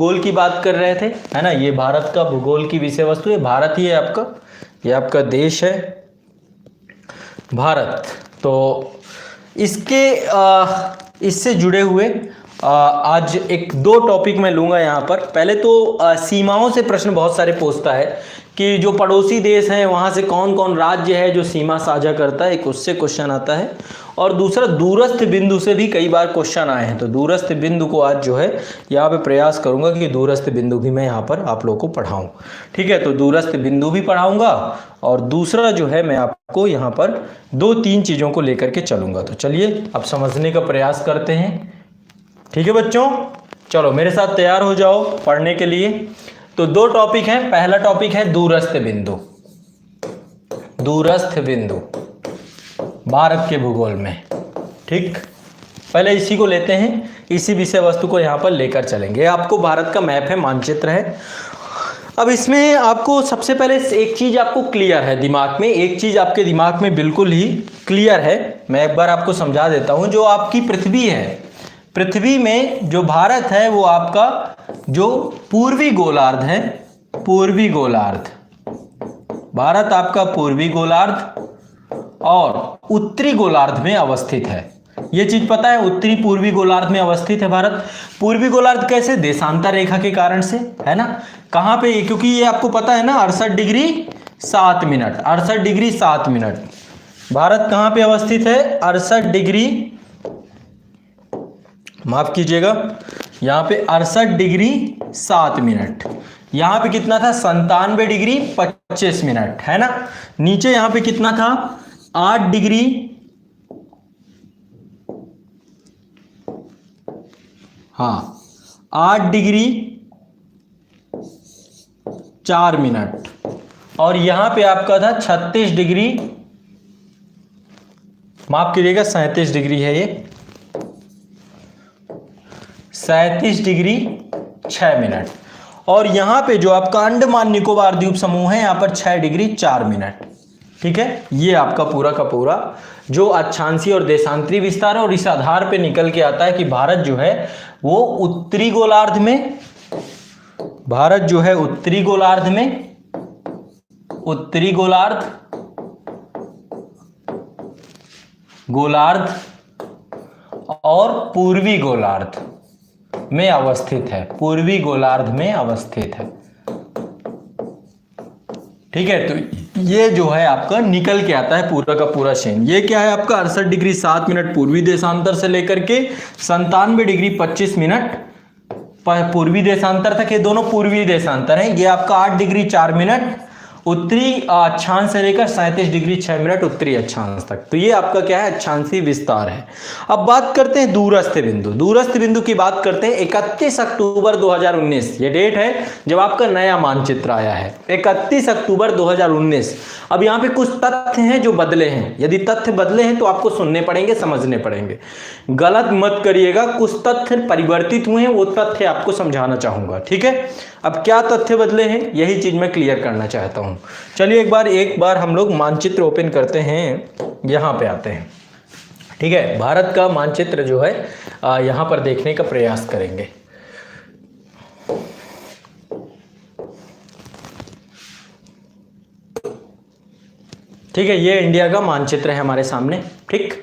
भूगोल की बात कर रहे थे, है ना। ये भारत का भूगोल की विषय वस्तु है, भारत ही है आपका, ये आपका देश है भारत। तो इससे जुड़े हुए आज एक दो टॉपिक मैं लूँगा यहाँ पर। पहले तो सीमाओं से प्रश्न बहुत सारे पूछता है कि जो पड़ोसी देश हैं वहाँ से कौन कौन राज्य है जो सीमा साझा करता है, एक उससे क्वेश्चन आता है। और दूसरा दूरस्थ बिंदु से भी कई बार क्वेश्चन आए हैं, तो दूरस्थ बिंदु को आज जो है यहाँ पे प्रयास करूँगा कि दूरस्थ बिंदु भी मैं यहाँ पर आप लोगों को पढ़ाऊँ। ठीक है, तो दूरस्थ बिंदु भी पढ़ाऊँगा और दूसरा जो है मैं आपको यहाँ पर 2-3 चीज़ों को लेकर के चलूँगा। तो चलिए अब समझने का प्रयास करते हैं। ठीक है बच्चों, चलो मेरे साथ तैयार हो जाओ पढ़ने के लिए। तो 2 टॉपिक हैं। पहला टॉपिक है दूरस्थ बिंदु, दूरस्थ बिंदु भारत के भूगोल में। ठीक, पहले इसी को लेते हैं, इसी विषय वस्तु को यहाँ पर लेकर चलेंगे। आपको भारत का मैप है, मानचित्र है। अब इसमें आपको सबसे पहले एक चीज़ आपको क्लियर है दिमाग में, एक चीज़ आपके दिमाग में बिल्कुल ही क्लियर है, मैं एक बार आपको समझा देता हूँ। जो आपकी पृथ्वी है, पृथ्वी में जो भारत है वो आपका जो पूर्वी गोलार्ध है, पूर्वी गोलार्ध, भारत आपका पूर्वी गोलार्ध और उत्तरी गोलार्ध में अवस्थित है। ये चीज पता है, उत्तरी पूर्वी गोलार्ध में अवस्थित है भारत। पूर्वी गोलार्ध कैसे? देशांतर रेखा के कारण से, है ना। कहाँ पे? क्योंकि ये आपको पता है ना 68 degree 7 minute, 68 degree 7 minute. Bharat कहाँ पे अवस्थित है? 68 डिग्री, माफ कीजिएगा, यहाँ पे 68 डिग्री 7 मिनट। यहाँ पे कितना था? 97 डिग्री 25 मिनट, है ना। नीचे यहाँ पे कितना था? 8 डिग्री 8 डिग्री 4 मिनट। और यहाँ पे आपका था 36 डिग्री, माफ कीजिएगा 37 डिग्री है ये, 37 डिग्री 6 मिनट। और यहाँ पे जो आपका अंडमान निकोबार द्वीप समूह है यहाँ पर 6 डिग्री 4 मिनट। ठीक है, ये आपका पूरा का पूरा जो अक्षांशीय और देशांतरी विस्तार है। और इस आधार पे निकल के आता है कि भारत जो है वो उत्तरी गोलार्ध में, भारत जो है उत्तरी गोलार्ध में, उत्तरी गोलार्ध, गोलार्ध और पूर्वी गोलार्ध में अवस्थित है, पूर्वी गोलार्ध में अवस्थित है। ठीक है, तो ये जो है आपका निकल के आता है पूरा का पूरा शेन। ये क्या है आपका? 68 डिग्री 7 मिनट पूर्वी देशांतर से लेकर के 97 डिग्री 25 मिनट पूर्वी देशांतर तक, ये दोनों पूर्वी देशांतर है। ये आपका 8 डिग्री 4 मिनट उत्तरी अक्षांश से लेकर 37 डिग्री 6 मिनट उत्तरी अक्षांश तक। तो ये आपका क्या है? अक्षांशीय विस्तार है। अब बात करते हैं दूरस्थ बिंदु। दूरस्थ बिंदु की बात करते हैं। 31 अक्टूबर 2019 ये डेट है जब आपका नया मानचित्र आया है, 31 अक्टूबर 2019। अब यहाँ पे कुछ तथ्य हैं जो बदले हैं। यदि तथ्य बदले हैं तो आपको सुनने पड़ेंगे, समझने पड़ेंगे, गलत मत करिएगा। कुछ तथ्य परिवर्तित हुए हैं, वो तथ्य आपको समझाना चाहूंगा। ठीक है, अब क्या तथ्य बदले हैं यही चीज मैं क्लियर करना चाहता हूं। चलिए एक बार हम लोग मानचित्र ओपन करते हैं, यहां पे आते हैं। ठीक है, भारत का मानचित्र जो है यहां पर देखने का प्रयास करेंगे। ठीक है, ये इंडिया का मानचित्र है हमारे सामने। ठीक,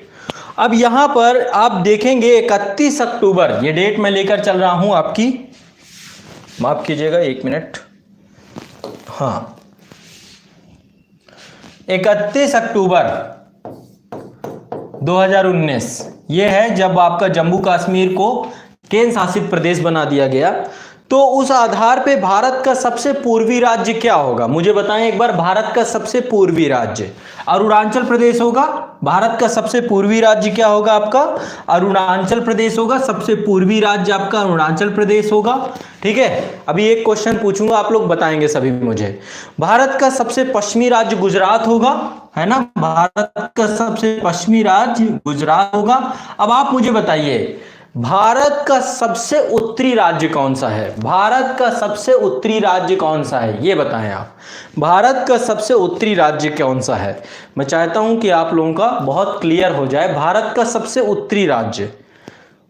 अब यहां पर आप देखेंगे 31 अक्टूबर ये डेट मैं लेकर चल रहा हूं आपकी, माफ कीजिएगा 1 मिनट, हाँ 31 अक्टूबर 2019 ये है जब आपका जम्मू कश्मीर को केंद्र शासित प्रदेश बना दिया गया। तो उस आधार पे भारत का सबसे पूर्वी राज्य क्या होगा? मुझे बताएं एक बार, भारत का सबसे पूर्वी राज्य अरुणाचल प्रदेश होगा। भारत का सबसे पूर्वी राज्य क्या होगा आपका? अरुणाचल प्रदेश होगा। सबसे पूर्वी राज्य आपका अरुणाचल प्रदेश होगा। ठीक है, अभी एक क्वेश्चन पूछूंगा, आप लोग बताएंगे सभी मुझे। भारत का सबसे पश्चिमी राज्य गुजरात होगा, है ना। भारत का सबसे पश्चिमी राज्य गुजरात होगा। अब आप मुझे बताइए भारत का सबसे उत्तरी राज्य कौन सा है? भारत का सबसे उत्तरी राज्य कौन सा है ये बताएं आप। भारत का सबसे उत्तरी राज्य कौन सा है? मैं चाहता हूं कि आप लोगों का बहुत क्लियर हो जाए। भारत का सबसे उत्तरी राज्य,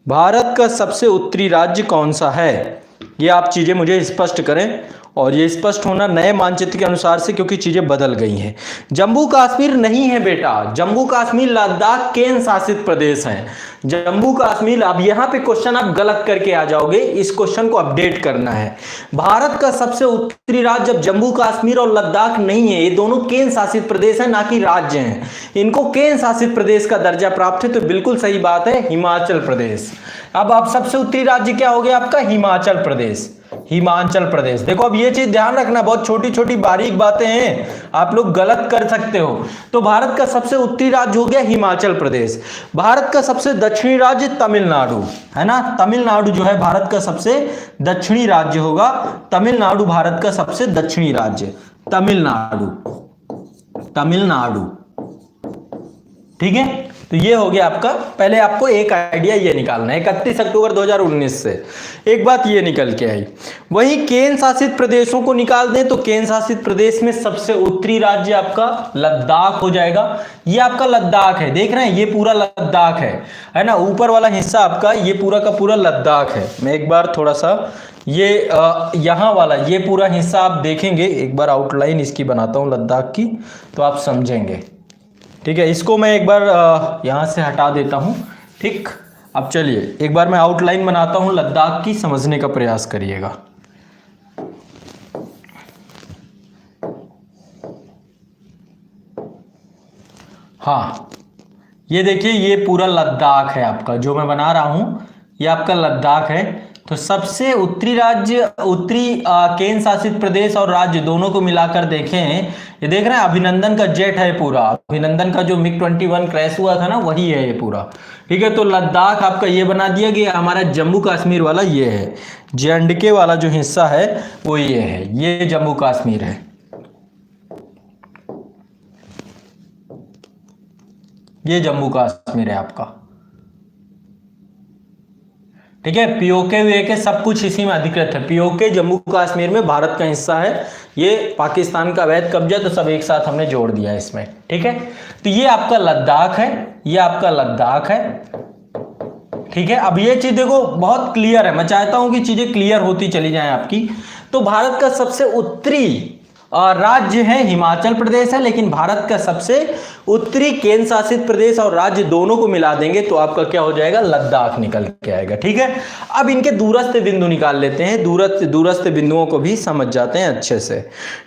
भारत का सबसे उत्तरी राज्य कौन सा है? ये आप चीज़ें मुझे स्पष्ट करें, और ये स्पष्ट होना नए मानचित्र के अनुसार से, क्योंकि चीज़ें बदल गई हैं। जम्मू कश्मीर नहीं है बेटा, जम्मू कश्मीर लद्दाख केंद्र शासित प्रदेश है। जम्मू कश्मीर, अब यहाँ पे क्वेश्चन आप गलत करके आ जाओगे, इस क्वेश्चन को अपडेट करना है। भारत का सबसे उत्तरी राज्य जब जम्मू कश्मीर और लद्दाख नहीं है, ये दोनों केंद्र शासित प्रदेश है, ना कि राज्य हैं। इनको केंद्र शासित प्रदेश का दर्जा प्राप्त है, तो बिल्कुल सही बात है, हिमाचल प्रदेश। अब आप सबसे उत्तरी राज्य क्या हो गया आपका? हिमाचल प्रदेश। हिमाचल प्रदेश। देखो अब ये चीज ध्यान रखना, बहुत छोटी छोटी बारीक बातें हैं, आप लोग गलत कर सकते हो। तो भारत का सबसे उत्तरी राज्य हो गया हिमाचल प्रदेश। भारत का सबसे दक्षिणी राज्य तमिलनाडु है ना, तमिलनाडु जो है भारत का सबसे दक्षिणी राज्य होगा। तमिलनाडु भारत का सबसे दक्षिणी राज्य, तमिलनाडु, तमिलनाडु, ठीक है। तो ये हो गया आपका, पहले आपको एक आइडिया ये निकालना है 31 अक्टूबर 2019 से एक बात ये निकल के आई। वहीं केंद्र शासित प्रदेशों को निकाल दें तो केंद्र शासित प्रदेश में सबसे उत्तरी राज्य आपका लद्दाख हो जाएगा। ये आपका लद्दाख है, देख रहे हैं, ये पूरा लद्दाख है ना, ऊपर वाला हिस्सा आपका ये पूरा का पूरा लद्दाख है। मैं एक बार थोड़ा सा ये यहाँ वाला ये पूरा हिस्सा आप देखेंगे, एक बार आउटलाइन इसकी बनाता हूँ लद्दाख की, तो आप समझेंगे, ठीक है। इसको मैं एक बार यहाँ से हटा देता हूँ, ठीक। अब चलिए एक बार मैं आउटलाइन बनाता हूँ लद्दाख की, समझने का प्रयास करिएगा। हाँ, ये देखिए, ये पूरा लद्दाख है आपका, जो मैं बना रहा हूँ ये आपका लद्दाख है। तो सबसे उत्तरी राज्य, उत्तरी केंद्र शासित प्रदेश और राज्य दोनों को मिलाकर देखें, ये देख रहे हैं अभिनंदन का जेट है पूरा, अभिनंदन का जो MiG-21 क्रैश हुआ था ना, वही है ये पूरा, ठीक है। तो लद्दाख आपका ये बना दिया गया। हमारा जम्मू कश्मीर वाला ये है, J&K वाला जो हिस्सा है वो ये है, ये जम्मू कश्मीर है, ये जम्मू कश्मीर है आपका, ठीक है। पीओके वीओके सब कुछ इसी में अधिकृत है। पीओके जम्मू कश्मीर में भारत का हिस्सा है, ये पाकिस्तान का अवैध कब्जा, तो सब एक साथ हमने जोड़ दिया है इसमें, ठीक है। तो ये आपका लद्दाख है, ये आपका लद्दाख है, ठीक है। अब ये चीज देखो बहुत क्लियर है, मैं चाहता हूं कि चीजें क्लियर होती चली जाएं आपकी। तो भारत का सबसे उत्तरी राज्य है हिमाचल प्रदेश है, लेकिन भारत का सबसे उत्तरी केंद्र शासित प्रदेश और राज्य दोनों को मिला देंगे तो आपका क्या हो जाएगा? लद्दाख निकल के आएगा, ठीक है। अब इनके दूरस्थ बिंदु निकाल लेते हैं, दूरस्थ बिंदुओं को भी समझ जाते हैं अच्छे से,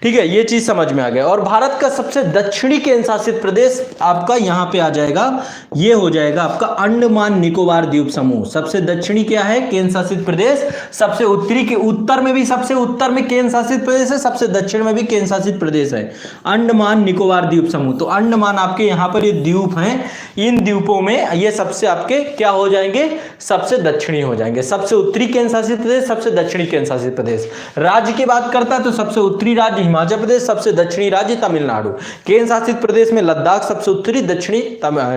ठीक है। ये चीज समझ में आ गया। और भारत का सबसे दक्षिणी केंद्र शासित प्रदेश आपका यहाँ पे आ जाएगा, ये हो जाएगा आपका अंडमान निकोबार द्वीप समूह। सबसे दक्षिणी क्या है? केंद्र शासित प्रदेश। सबसे उत्तरी के उत्तर में भी सबसे उत्तर में केंद्र शासित प्रदेश है, सबसे दक्षिण में भी केंद्र शासित प्रदेश है, अंडमान निकोबार द्वीप समूह। तो अंडमान आपके यहाँ पर ये द्वीप हैं, इन द्वीपों में ये सबसे आपके क्या हो जाएंगे? सबसे दक्षिणी हो जाएंगे। सबसे उत्तरी केंद्र शासित प्रदेश, सबसे दक्षिणी केंद्र शासित प्रदेश। राज्य की बात करता है तो सबसे उत्तरी राज्य हिमाचल प्रदेश, सबसे दक्षिणी राज्य तमिलनाडु। केंद्र शासित प्रदेश में लद्दाख सबसे उत्तरी, दक्षिणी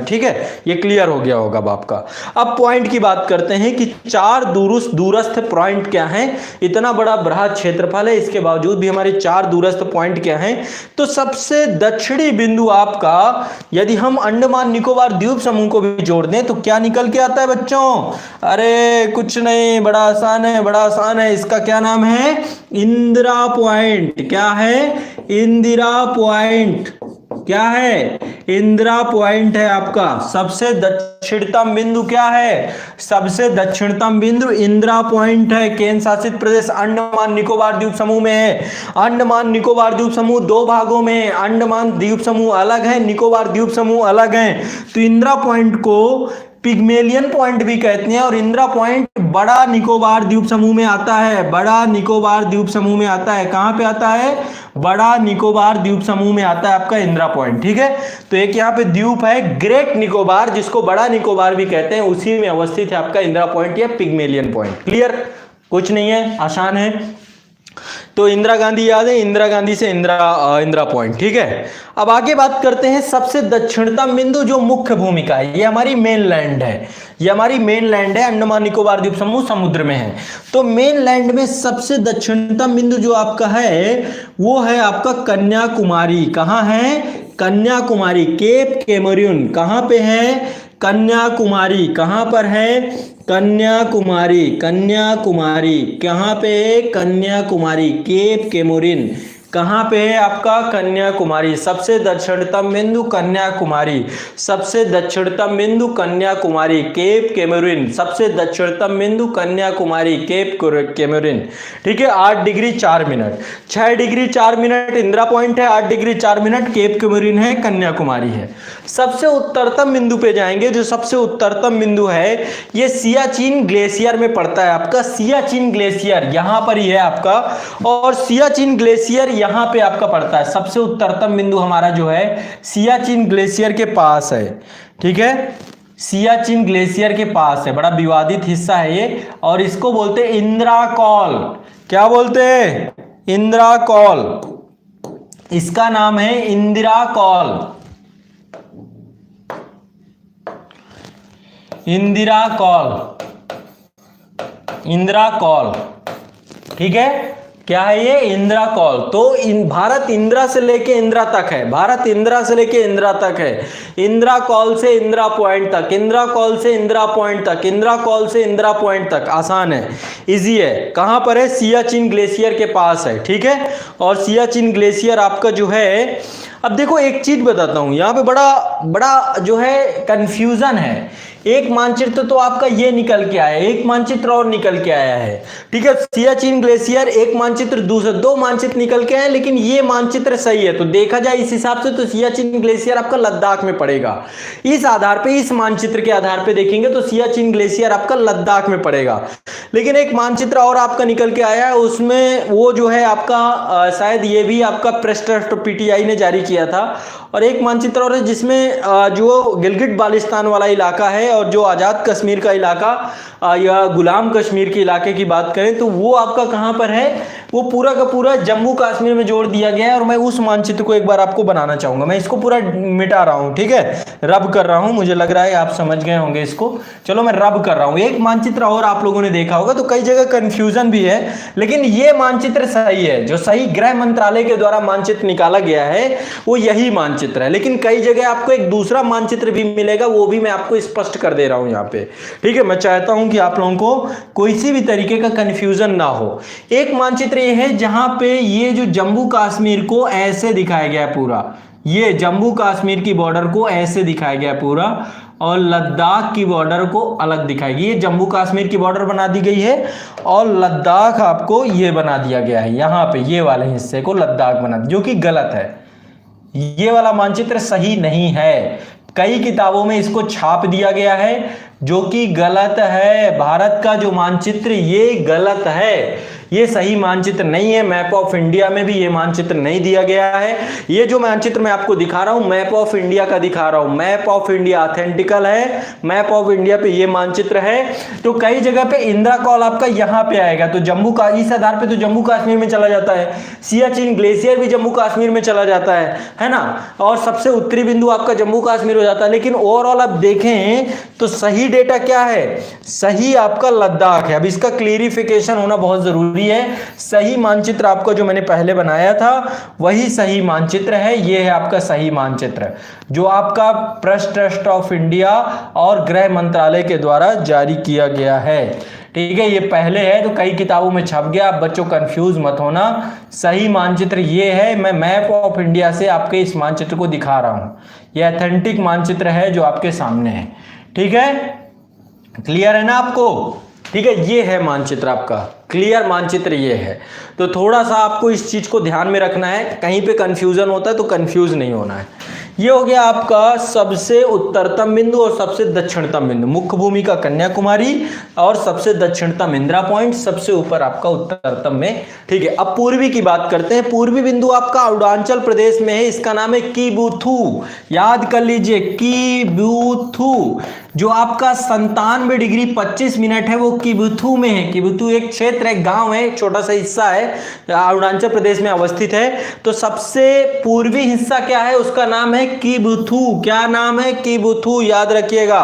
ठीक है, ये क्लियर हो गया होगा आपका। अब पॉइंट की बात करते हैं कि 4 दूरस्थ पॉइंट क्या हैं। इतना बड़ा बृहद क्षेत्रफल है, इसके बावजूद भी हमारे 4 दूरस्थ पॉइंट क्या हैं? तो सबसे दक्षिणी बिंदु आपका, यदि हम अंडमान निकोबार द्वीप समूह को भी जोड़ दें तो क्या निकल के आता है बच्चों? अरे कुछ नहीं, बड़ा आसान है, बड़ा आसान है। इसका क्या नाम है? इंदिरा पॉइंट। क्या है? इंदिरा पॉइंट। क्या है? इंदिरा पॉइंट है आपका। सबसे दक्षिणतम बिंदु क्या है? सबसे दक्षिणतम बिंदु इंदिरा पॉइंट है। केंद्र शासित प्रदेश अंडमान निकोबार द्वीप समूह में है। अंडमान निकोबार द्वीप समूह 2 भागों में है। अंडमान द्वीप समूह अलग है, निकोबार द्वीप समूह अलग है। तो इंदिरा पॉइंट को पिग्मेलियन पॉइंट भी कहते हैं, और इंदिरा पॉइंट बड़ा निकोबार द्वीप समूह में आता है। बड़ा निकोबार द्वीप समूह में आता है। कहां पे आता है? बड़ा निकोबार द्वीप समूह में आता है आपका इंदिरा पॉइंट, ठीक है। तो एक यहाँ पे द्वीप है ग्रेट निकोबार, जिसको बड़ा निकोबार भी कहते हैं, उसी में अवस्थित है आपका इंदिरा पॉइंट या पिग्मेलियन पॉइंट। क्लियर? कुछ नहीं है, आसान है। तो इंदिरा गांधी याद है, इंदिरा गांधी से इंदिरा पॉइंट, ठीक है। अब आगे बात करते हैं सबसे दक्षिणतम बिंदु, जो मुख्य भूमिका है। ये हमारी मेनलैंड है, ये हमारी मेनलैंड है। अंडमान निकोबार द्वीप समूह समुद्र में है। तो मेनलैंड में सबसे दक्षिणतम बिंदु जो आपका है वो है आपका कन्याकुमारी। कहाँ है? कन्याकुमारी। केप कैमरून कहाँ पे है? कन्याकुमारी कहां पर है? कन्याकुमारी, कन्याकुमारी कहां पे है? कन्याकुमारी, केप केमोरिन कहां पे है आपका? कन्याकुमारी। सबसे दक्षिणतम बिंदु कन्याकुमारी, सबसे दक्षिणतम बिंदु कन्याकुमारी, केप केमोरिन, सबसे दक्षिणतम बिंदु कन्याकुमारी, केप केमोरिन। ठीक है, 8 degree 4 minute, 6 degree 4 minute Indira point है, 8 डिग्री 4 मिनट केप केमोरिन है, कन्याकुमारी है। सबसे उत्तरतम बिंदु पे जाएंगे, जो सबसे उत्तरतम बिंदु है ये सियाचिन ग्लेशियर में पड़ता है आपका। सियाचिन ग्लेशियर यहां पर ही है आपका, और सियाचिन ग्लेशियर यहां पे आपका पड़ता है। सबसे उत्तरतम बिंदु हमारा जो है सियाचिन ग्लेशियर के पास है। ठीक है, सियाचिन ग्लेशियर के पास है, बड़ा विवादित हिस्सा है ये, और इसको बोलते हैं इंदिरा कॉल। क्या बोलते हैं? इंदिरा कॉल। इसका नाम है Indira call, Indira call, Indira call. ठीक है, क्या है ये? इंदिरा कॉल। तो भारत इंदिरा से लेके इंदिरा तक है, भारत इंदिरा से लेके इंदिरा तक है। इंदिरा कॉल से इंदिरा पॉइंट तक, इंदिरा कॉल से इंदिरा पॉइंट तक, इंदिरा कॉल से इंदिरा पॉइंट तक आसान है, इजी है। कहां पर है? सियाचिन ग्लेशियर के पास है। ठीक है, और सियाचिन ग्लेशियर आपका जो है, अब देखो एक चीज बताता हूं, यहां पे बड़ा बड़ा जो है कंफ्यूजन है। एक मानचित्र तो आपका ये निकल के आया है, एक मानचित्र और निकल के आया है। ठीक है, सियाचिन ग्लेशियर एक मानचित्र, दूसरे 2 मानचित्र निकल के आए, लेकिन ये मानचित्र सही है। तो देखा जाए इस हिसाब से तो सियाचिन ग्लेशियर आपका लद्दाख में पड़ेगा। इस आधार पे, इस मानचित्र के आधार पे देखेंगे तो सियाचिन ग्लेशियर आपका लद्दाख में पड़ेगा। लेकिन एक मानचित्र और आपका निकल के आया है, उसमें वो जो है आपका शायद ये भी आपका प्रेस ट्रस्ट पीटीआई ने जारी किया था, और एक मानचित्र और है जिसमें जो गिलगिट बाल्टिस्तान वाला इलाका है और जो आज़ाद कश्मीर का इलाका या गुलाम कश्मीर के इलाके की बात करें तो वो आपका कहां पर है? वो पूरा का पूरा जम्मू कश्मीर में जोड़ दिया गया है। और मैं उस मानचित्र को एक बार आपको बनाना चाहूंगा, मैं इसको पूरा मिटा रहा हूं। ठीक है, रब कर रहा हूं, मुझे लग रहा है आप समझ गए होंगे इसको। चलो मैं रब कर रहा हूं। एक मानचित्र और आप लोगों ने देखा होगा, तो कई जगह कंफ्यूजन भी है, लेकिन ये मानचित्र सही है। जो सही गृह मंत्रालय के द्वारा मानचित्र निकाला गया है वो यही मानचित्र है। लेकिन कई जगह आपको एक दूसरा मानचित्र भी मिलेगा, वो भी मैं आपको स्पष्ट कर दे रहा हूं यहाँ पे। ठीक है, मैं चाहता हूं कि आप लोगों को कोई सी भी तरीके का कंफ्यूजन ना हो। एक मानचित्र ये है जहां पे ये जो जम्मू कश्मीर को ऐसे दिखाया गया है पूरा, ये जम्मू कश्मीर की बॉर्डर को ऐसे दिखाया गया है पूरा, और लद्दाख की बॉर्डर को अलग दिखाएगी। ये जम्मू कश्मीर की बॉर्डर बना दी गई है, और लद्दाख आपको ये बना दिया गया है, यहां पे ये वाले हिस्से को लद्दाख बना, जो कि गलत है। ये वाला मानचित्र सही नहीं है, कई किताबों में इसको छाप दिया गया है, जो कि गलत है। भारत का जो मानचित्र ये गलत है, ये सही मानचित्र नहीं है। मैप ऑफ इंडिया में भी ये मानचित्र नहीं दिया गया है। ये जो मानचित्र मैं आपको दिखा रहा हूं, मैप ऑफ इंडिया का दिखा रहा हूं। मैप ऑफ इंडिया ऑथेंटिकल है, मैप ऑफ इंडिया पे ये मानचित्र है। तो कई जगह पे इंदिरा कॉल आपका यहां पे आएगा, तो जम्मू का इस आधार पे तो जम्मू कश्मीर में चला जाता है। सियाचिन ग्लेशियर भी जम्मू कश्मीर में चला जाता है ना, और सबसे उत्तरी बिंदु आपका जम्मू कश्मीर हो जाता है। लेकिन ओवरऑल आप देखें तो सही डेटा क्या है? सही आपका लद्दाख है। अब इसका क्लियरिफिकेशन होना बहुत जरूरी है। सही मानचित्र आपका जो मैंने पहले बनाया था वही सही मानचित्र है। ये है आपका सही मानचित्र, जो आपका प्रेस ट्रस्ट ऑफ इंडिया और गृह मंत्रालय के द्वारा जारी किया गया है। ठीक है, ये पहले है तो कई किताबों में छप गया, आप बच्चों कंफ्यूज मत होना। सही मानचित्र ये है, मैं मैप ऑफ इंडिया से आपके इस मानचित्र को दिखा रहा हूं। ये ऑथेंटिक मानचित्र है जो आपके सामने है। ठीक है, क्लियर है ना आपको? ठीक है, ये है मानचित्र आपका, क्लियर मानचित्र ये है। तो थोड़ा सा आपको इस चीज को ध्यान में रखना है, कहीं पे कंफ्यूजन होता है तो कंफ्यूज नहीं होना है। ये हो गया आपका सबसे उत्तरतम बिंदु और सबसे दक्षिणतम बिंदु। मुख्य भूमि का कन्याकुमारी और सबसे दक्षिणतम इंदिरा पॉइंट, सबसे ऊपर आपका उत्तरतम में। ठीक है, अब पूर्वी की बात करते हैं। पूर्वी बिंदु आपका अरुणाचल प्रदेश में है, इसका नाम है कीबुथु। याद कर लीजिए, कीबुथु। जो आपका 97 डिग्री 25 मिनट है वो किबुथु में है। किबुथु एक क्षेत्र है, गांव है, एक छोटा सा हिस्सा है, अरुणाचल प्रदेश में अवस्थित है। तो सबसे पूर्वी हिस्सा क्या है, उसका नाम है किबुथु। क्या नाम है? किबुथु, याद रखिएगा।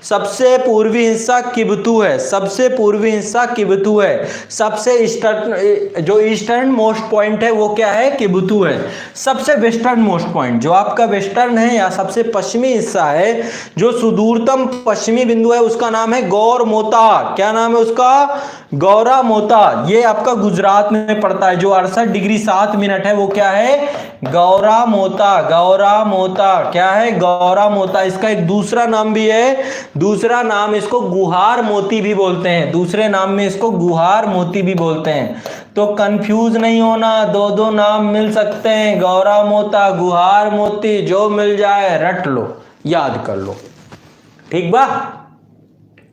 सबसे पूर्वी हिस्सा किबुथु है, सबसे पूर्वी हिस्सा किबुथु है। सबसे ईस्टर्न, जो ईस्टर्न मोस्ट पॉइंट है वो क्या है? किबुथु है। सबसे वेस्टर्न मोस्ट पॉइंट, जो आपका वेस्टर्न है या सबसे पश्चिमी हिस्सा है, जो सुदूरतम पश्चिमी बिंदु है, उसका नाम है गौरमोता। क्या नाम है उसका? गौरामोता। ये आपका गुजरात में पड़ता है। जो 68 डिग्री 7 मिनट है वो क्या है? गौरामोता। गौरामोता क्या है? गौरामोता। इसका एक दूसरा नाम भी है, दूसरा नाम इसको गुहार मोती भी बोलते हैं, दूसरे नाम में इसको गुहार मोती भी बोलते हैं। तो कंफ्यूज नहीं होना, दो दो नाम मिल सकते हैं, गौरामोता, गुहार मोती, जो मिल जाए रट लो, याद कर लो। ठीक बा?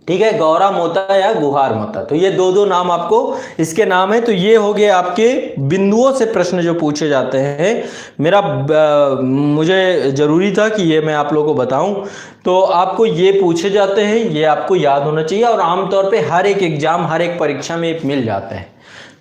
ठीक है, गौरामोता या गुहार मोता, तो ये दो दो नाम आपको इसके नाम है। तो ये हो गए आपके बिंदुओं से प्रश्न जो पूछे जाते हैं। मुझे जरूरी था कि ये मैं आप लोगों को बताऊं। तो आपको ये पूछे जाते हैं, ये आपको याद होना चाहिए, और आमतौर पे हर एक एग्जाम, हर एक परीक्षा में मिल जाते हैं।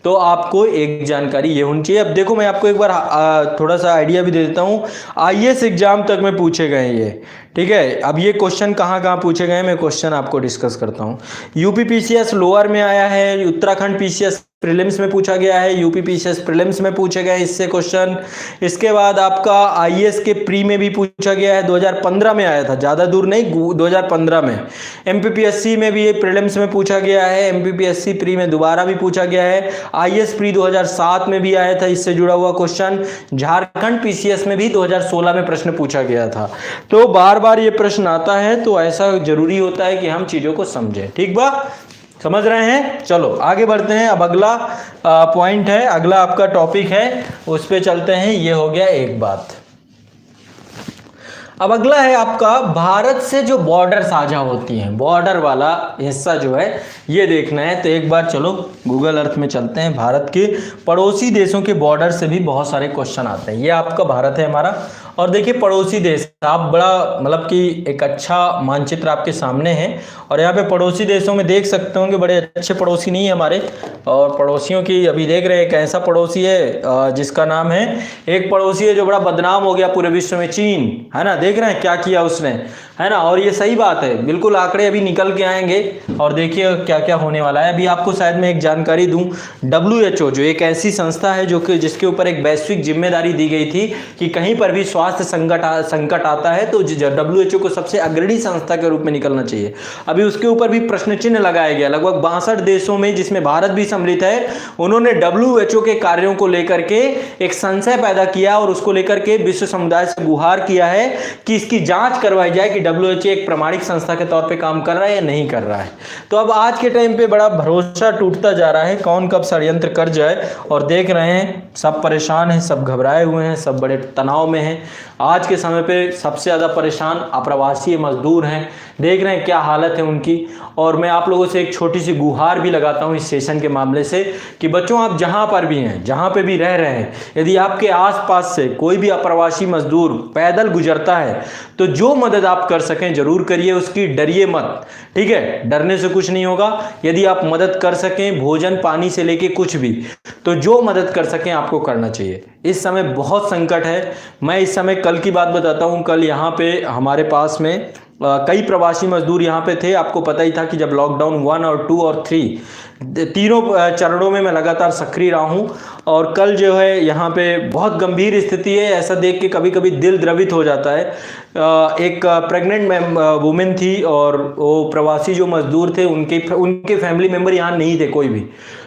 तो आपको एक जानकारी ये होनी चाहिए। अब देखो, मैं आपको एक बार थोड़ा सा आइडिया भी दे देता हूँ। आईएएस एग्जाम तक में पूछे गए ये, ठीक है। अब ये क्वेश्चन कहाँ कहाँ पूछे गए, मैं क्वेश्चन आपको डिस्कस करता हूँ। यूपी पीसीएस लोअर में आया है, उत्तराखंड पीसीएस प्रीलिम्स में पूछा गया है, यूपी पीसीएस प्रीलिम्स में पूछे गए इससे क्वेश्चन। इसके बाद आपका आईएएस के प्री में भी पूछा गया है, 2015 में आया था, ज़्यादा दूर नहीं, 2015 में। एमपीपीएससी में भी ये प्रीलिम्स में पूछा गया है, एमपीपीएससी प्री में दोबारा भी पूछा गया है। आईएएस प्री 2007 में भी आया था, इससे जुड़ा हुआ क्वेश्चन। झारखंड पीसीएस में भी 2016 में प्रश्न पूछा गया था। तो बार बार ये प्रश्न आता है, तो ऐसा जरूरी होता है कि हम चीज़ों को समझें। ठीक बा? समझ रहे हैं? चलो आगे बढ़ते हैं। अब अगला पॉइंट है, अगला आपका टॉपिक है, उस पे चलते हैं। ये हो गया एक बात। अब अगला है आपका भारत से जो बॉर्डर साझा होती हैं, बॉर्डर वाला हिस्सा जो है ये देखना है। तो एक बार चलो गूगल अर्थ में चलते हैं। भारत के पड़ोसी देशों के बॉर्डर से भी बहुत सारे क्वेश्चन आते हैं। ये आपका भारत है हमारा, और देखिए पड़ोसी देश, आप बड़ा मतलब कि एक अच्छा मानचित्र आपके सामने है। और यहाँ पे पड़ोसी देशों में देख सकते होंगे बड़े अच्छे पड़ोसी नहीं है हमारे। और पड़ोसियों की अभी देख रहे हैं, एक ऐसा पड़ोसी है जिसका नाम है, एक पड़ोसी है जो बड़ा बदनाम हो गया पूरे विश्व में, चीन, है ना। देख रहे हैं क्या किया उसने, है ना। और ये सही बात है, बिल्कुल आंकड़े अभी निकल के आएंगे और देखिए क्या क्या होने वाला है। अभी आपको शायद मैं एक जानकारी दूं, WHO जो एक ऐसी संस्था है जो कि जिसके ऊपर एक वैश्विक जिम्मेदारी दी गई थी कि कहीं पर भी स्वास्थ्य संकट आता है तो WHO को सबसे अग्रणी संस्था के रूप में निकलना चाहिए। अभी उसके ऊपर भी प्रश्न चिन्ह लगाया गया। लगभग 62 देशों में, जिसमें भारत भी सम्मिलित है, उन्होंने WHO के कार्यों को लेकर के एक संशय पैदा किया और उसको लेकर के विश्व समुदाय से गुहार किया है कि इसकी जांच करवाई जाए कि WHO एक प्रामाणिक संस्था के तौर पे काम कर रहा है या नहीं कर रहा है। तो अब आज के टाइम पे बड़ा भरोसा टूटता जा रहा है, कौन कब षड्यंत्र कर जाए। और देख रहे हैं सब परेशान हैं, सब घबराए हुए हैं, सब बड़े तनाव में हैं। आज के समय पे सबसे ज़्यादा परेशान अप्रवासी मजदूर हैं। देख रहे हैं क्या हालत है उनकी। और मैं आप लोगों से एक छोटी सी गुहार भी लगाता हूं इस सेशन के मामले से कि बच्चों, आप जहां पर भी हैं, जहां पे भी रह रहे हैं, यदि आपके आसपास से कोई भी अप्रवासी मजदूर पैदल गुजरता है तो जो मदद आप कर सकें जरूर करिए उसकी, डरिए मत। ठीक है, डरने से कुछ नहीं होगा। यदि आप मदद कर सकें, भोजन पानी से लेके कुछ भी, तो जो मदद कर सकें आपको करना चाहिए। इस समय बहुत संकट है। मैं इस समय कल की बात बताता हूं। कल यहाँ पे हमारे पास में कई प्रवासी मजदूर यहाँ पे थे। आपको पता ही था कि जब लॉकडाउन 1 और 2 और 3 तीनों चरणों में मैं लगातार सक्रिय रहा हूँ। और कल जो है यहाँ पे बहुत गंभीर स्थिति है। ऐसा देख के कभी कभी दिल द्रवित हो जाता है। एक प्रेग्नेंट वुमेन थी और वो प्रवासी जो मजदूर थे उनके फैमिली मेम्बर यहाँ नहीं थे कोई भी।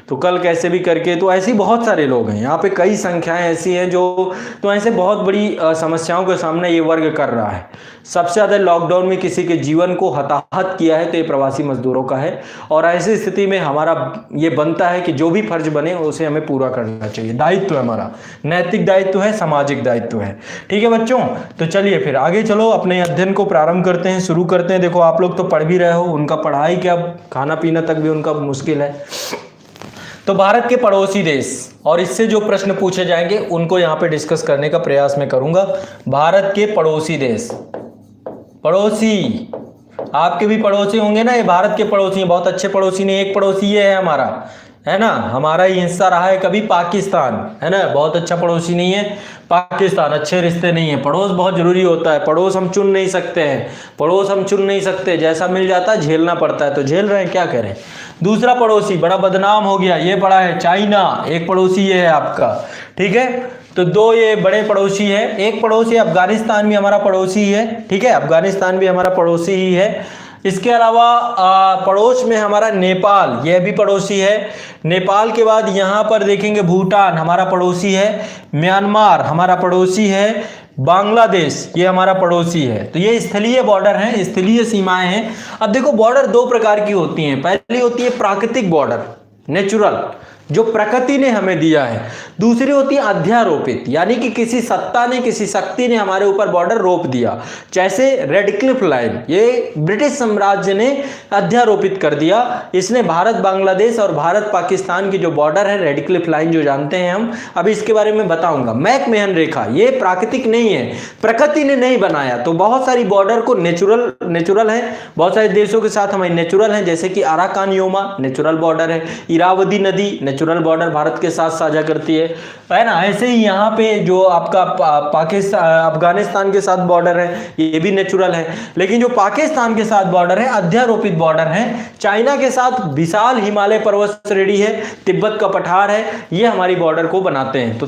तो कल कैसे भी करके, तो ऐसे बहुत सारे लोग हैं यहाँ पे, कई संख्याएं ऐसी हैं जो, तो ऐसे बहुत बड़ी समस्याओं के सामने ये वर्ग कर रहा है। सबसे ज़्यादा लॉकडाउन में किसी के जीवन को हताहत किया है तो ये प्रवासी मजदूरों का है। और ऐसी स्थिति में हमारा ये बनता है कि जो भी फर्ज बने उसे हमें पूरा करना चाहिए। दायित्व है हमारा, नैतिक दायित्व है, सामाजिक दायित्व है। ठीक है बच्चों, तो चलिए फिर आगे चलो, अपने अध्ययन को प्रारंभ करते हैं, शुरू करते हैं। देखो आप लोग तो पढ़ भी रहे हो, उनका पढ़ाई क्या, खाना पीना तक भी उनका मुश्किल है। तो भारत के पड़ोसी देश और इससे जो प्रश्न पूछे जाएंगे उनको यहाँ पे डिस्कस करने का प्रयास मैं करूंगा। भारत के पड़ोसी देश, पड़ोसी आपके भी पड़ोसी होंगे ना, ये भारत के पड़ोसी हैं, बहुत अच्छे पड़ोसी नहीं, एक पड़ोसी ये है हमारा, है ना, हमारा ही हिस्सा रहा है कभी पाकिस्तान, है ना, बहुत अच्छा पड़ोसी नहीं है पाकिस्तान, अच्छे रिश्ते नहीं है। पड़ोस बहुत जरूरी होता है, पड़ोस हम चुन नहीं सकते हैं, पड़ोस हम चुन नहीं सकते, जैसा मिल जाता है झेलना पड़ता है, तो झेल रहे हैं, क्या करें। दूसरा पड़ोसी बड़ा बदनाम हो गया, ये बड़ा है चाइना, एक पड़ोसी ये है आपका, ठीक है। तो दो ये बड़े पड़ोसी है, एक पड़ोसी अफगानिस्तान भी हमारा पड़ोसी है, ठीक है, अफगानिस्तान भी हमारा पड़ोसी ही है। इसके अलावा पड़ोस में हमारा नेपाल, यह भी पड़ोसी है। नेपाल के बाद यहाँ पर देखेंगे भूटान हमारा पड़ोसी है, म्यांमार हमारा पड़ोसी है, बांग्लादेश ये हमारा पड़ोसी है। तो ये स्थलीय बॉर्डर हैं, स्थलीय सीमाएं हैं। अब देखो बॉर्डर दो प्रकार की होती हैं, पहली होती है प्राकृतिक बॉर्डर, नेचुरल, जो प्रकृति ने हमें दिया है। दूसरी होती है अध्यारोपित, यानी कि किसी सत्ता ने, किसी शक्ति ने हमारे ऊपर बॉर्डर रोप दिया, जैसे रेडक्लिफ लाइन, ये ब्रिटिश साम्राज्य ने अध्यारोपित कर दिया। इसने भारत बांग्लादेश और भारत पाकिस्तान की जो बॉर्डर है, रेडक्लिफ लाइन जो जानते हैं हम, अभी इसके बारे में बताऊंगा। मैकमहन रेखा ये प्राकृतिक नहीं है, प्रकृति ने नहीं बनाया। तो बहुत सारी बॉर्डर को नेचुरल है, बहुत सारे देशों के साथ हमारी नेचुरल है, जैसे कि अराकान योमा नेचुरल बॉर्डर है, इरावदी नदी नेचुरल बॉर्डर भारत के साथ साझा करती है ना। ऐसे ही यहाँ पे जो आपका पाकिस्तान अफगानिस्तान के साथ बॉर्डर है, ये भी नेचुरल है। लेकिन जो पाकिस्तान के साथ बॉर्डर है, अध्यारोपित बॉर्डर है। चाइना के साथ विशाल हिमालय पर्वत श्रेणी है, तिब्बत का पठार है, ये हमारी बॉर्डर को बनाते हैं। तो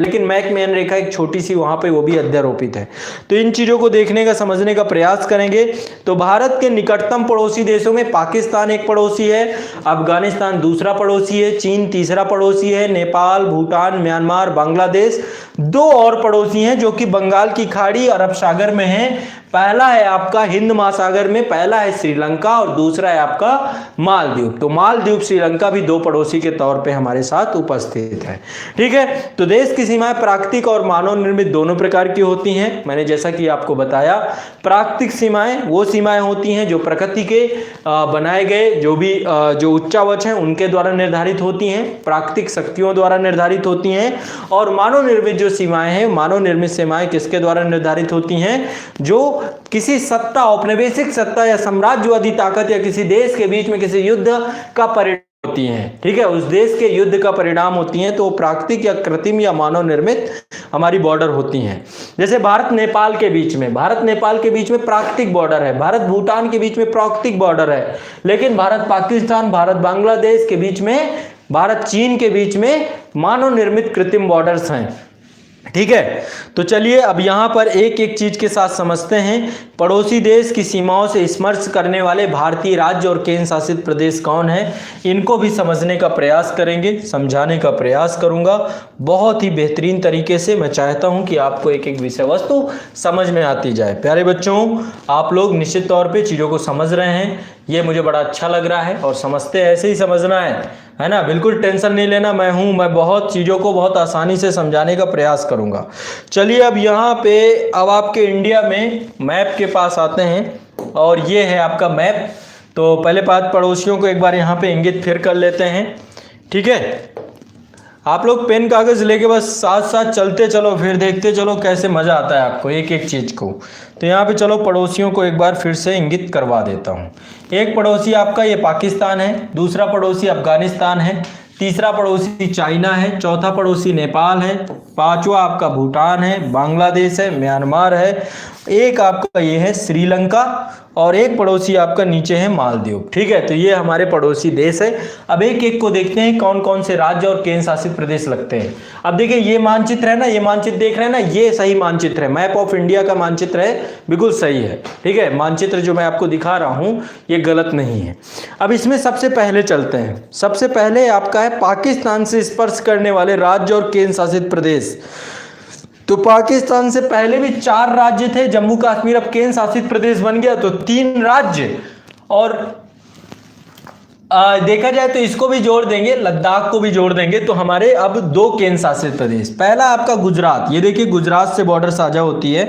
लेकिन मैकमहन रेखा एक छोटी सी वहां पे, वो भी अध्यारोपित है। तो इन चीजों को देखने का, समझने का प्रयास करेंगे। तो भारत के निकटतम पड़ोसी देशों में पाकिस्तान एक पड़ोसी है, अफगानिस्तान दूसरा पड़ोसी है, चीन तीसरा पड़ोसी है, नेपाल, भूटान, म्यांमार, बांग्लादेश दो और पड़ोसी हैं जो कि बंगाल की खाड़ी, अरब सागर में हैं। पहला है आपका हिंद महासागर में, पहला है श्रीलंका और दूसरा है आपका मालदीव। तो मालदीव, श्रीलंका भी दो पड़ोसी के तौर पे हमारे साथ उपस्थित है, ठीक है। तो देश की सीमाएं प्राकृतिक और मानव निर्मित दोनों प्रकार की होती हैं। मैंने जैसा कि आपको बताया, प्राकृतिक सीमाएं वो सीमाएं होती हैं जो प्रकृति के बनाए गए जो उच्चावच हैं उनके द्वारा निर्धारित होती हैं, प्राकृतिक शक्तियों द्वारा निर्धारित होती हैं। और मानव निर्मित जो सीमाएं हैं, मानव निर्मित सीमाएं किसके द्वारा निर्धारित होती हैं, जो किसी सत्ता, औपनिवेशिक सत्ता या साम्राज्यवादी ताकत या किसी देश के बीच में किसी युद्ध का परिणाम होती हैं, ठीक है, उस देश के युद्ध का परिणाम होती हैं। तो प्राकृतिक या कृत्रिम या मानव निर्मित हमारी बॉर्डर होती हैं। जैसे भारत नेपाल के बीच में, प्राकृतिक बॉर्डर है, भारत भूटान के बीच में प्राकृतिक बॉर्डर है, लेकिन भारत पाकिस्तान, भारत बांग्लादेश के बीच में, भारत चीन के बीच में मानव निर्मित कृत्रिम बॉर्डर्स हैं, ठीक है। तो चलिए अब यहां पर एक एक चीज के साथ समझते हैं। पड़ोसी देश की सीमाओं से स्पर्श करने वाले भारतीय राज्य और केंद्र शासित प्रदेश कौन है, इनको भी समझने का प्रयास करेंगे, समझाने का प्रयास करूंगा बहुत ही बेहतरीन तरीके से। मैं चाहता हूं कि आपको एक एक विषय वस्तु समझ में आती जाए। प्यारे बच्चों, आप लोग निश्चित तौर पे चीज़ों को समझ रहे हैं, ये मुझे बड़ा अच्छा लग रहा है। और समझते ऐसे ही समझना है ना, बिल्कुल टेंशन नहीं लेना। मैं बहुत चीज़ों को बहुत आसानी से समझाने का प्रयास करूंगा। चलिए अब यहाँ पे अब आपके इंडिया में मैप के पास आते हैं, और ये है आपका मैप। तो पहले बात, पड़ोसियों को एक बार यहाँ पे इंगित फिर कर लेते हैं, ठीक है। आप लोग पेन कागज लेके बस साथ साथ चलते चलो, फिर देखते चलो कैसे मज़ा आता है आपको एक एक चीज़ को। तो यहाँ पे चलो पड़ोसियों को एक बार फिर से इंगित करवा देता हूँ। एक पड़ोसी आपका ये पाकिस्तान है, दूसरा पड़ोसी अफगानिस्तान है, तीसरा पड़ोसी चाइना है, चौथा पड़ोसी नेपाल है, पांचवा आपका भूटान है, बांग्लादेश है, म्यांमार है, एक आपका ये है श्रीलंका, और एक पड़ोसी आपका नीचे है मालदीव, ठीक है। तो ये हमारे पड़ोसी देश है। अब एक एक को देखते हैं कौन कौन से राज्य और केंद्र शासित प्रदेश लगते हैं। अब देखिए ये मानचित्र है ना, ये मानचित्र देख रहे हैं ना, ये सही मानचित्र है, मैप ऑफ इंडिया का मानचित्र है, बिल्कुल सही है, ठीक है। मानचित्र जो मैं आपको दिखा रहा हूं ये गलत नहीं है। अब इसमें सबसे पहले चलते हैं। सबसे पहले आपका है पाकिस्तान से स्पर्श करने वाले राज्य और केंद्र शासित प्रदेश। तो पाकिस्तान से पहले भी 4 राज्य थे, जम्मू कश्मीर अब केंद्र शासित प्रदेश बन गया तो 3 राज्य, और देखा जाए तो इसको भी जोड़ देंगे, लद्दाख को भी जोड़ देंगे, तो हमारे अब 2 केंद्र शासित प्रदेश। पहला आपका गुजरात, ये देखिए गुजरात से बॉर्डर साझा होती है,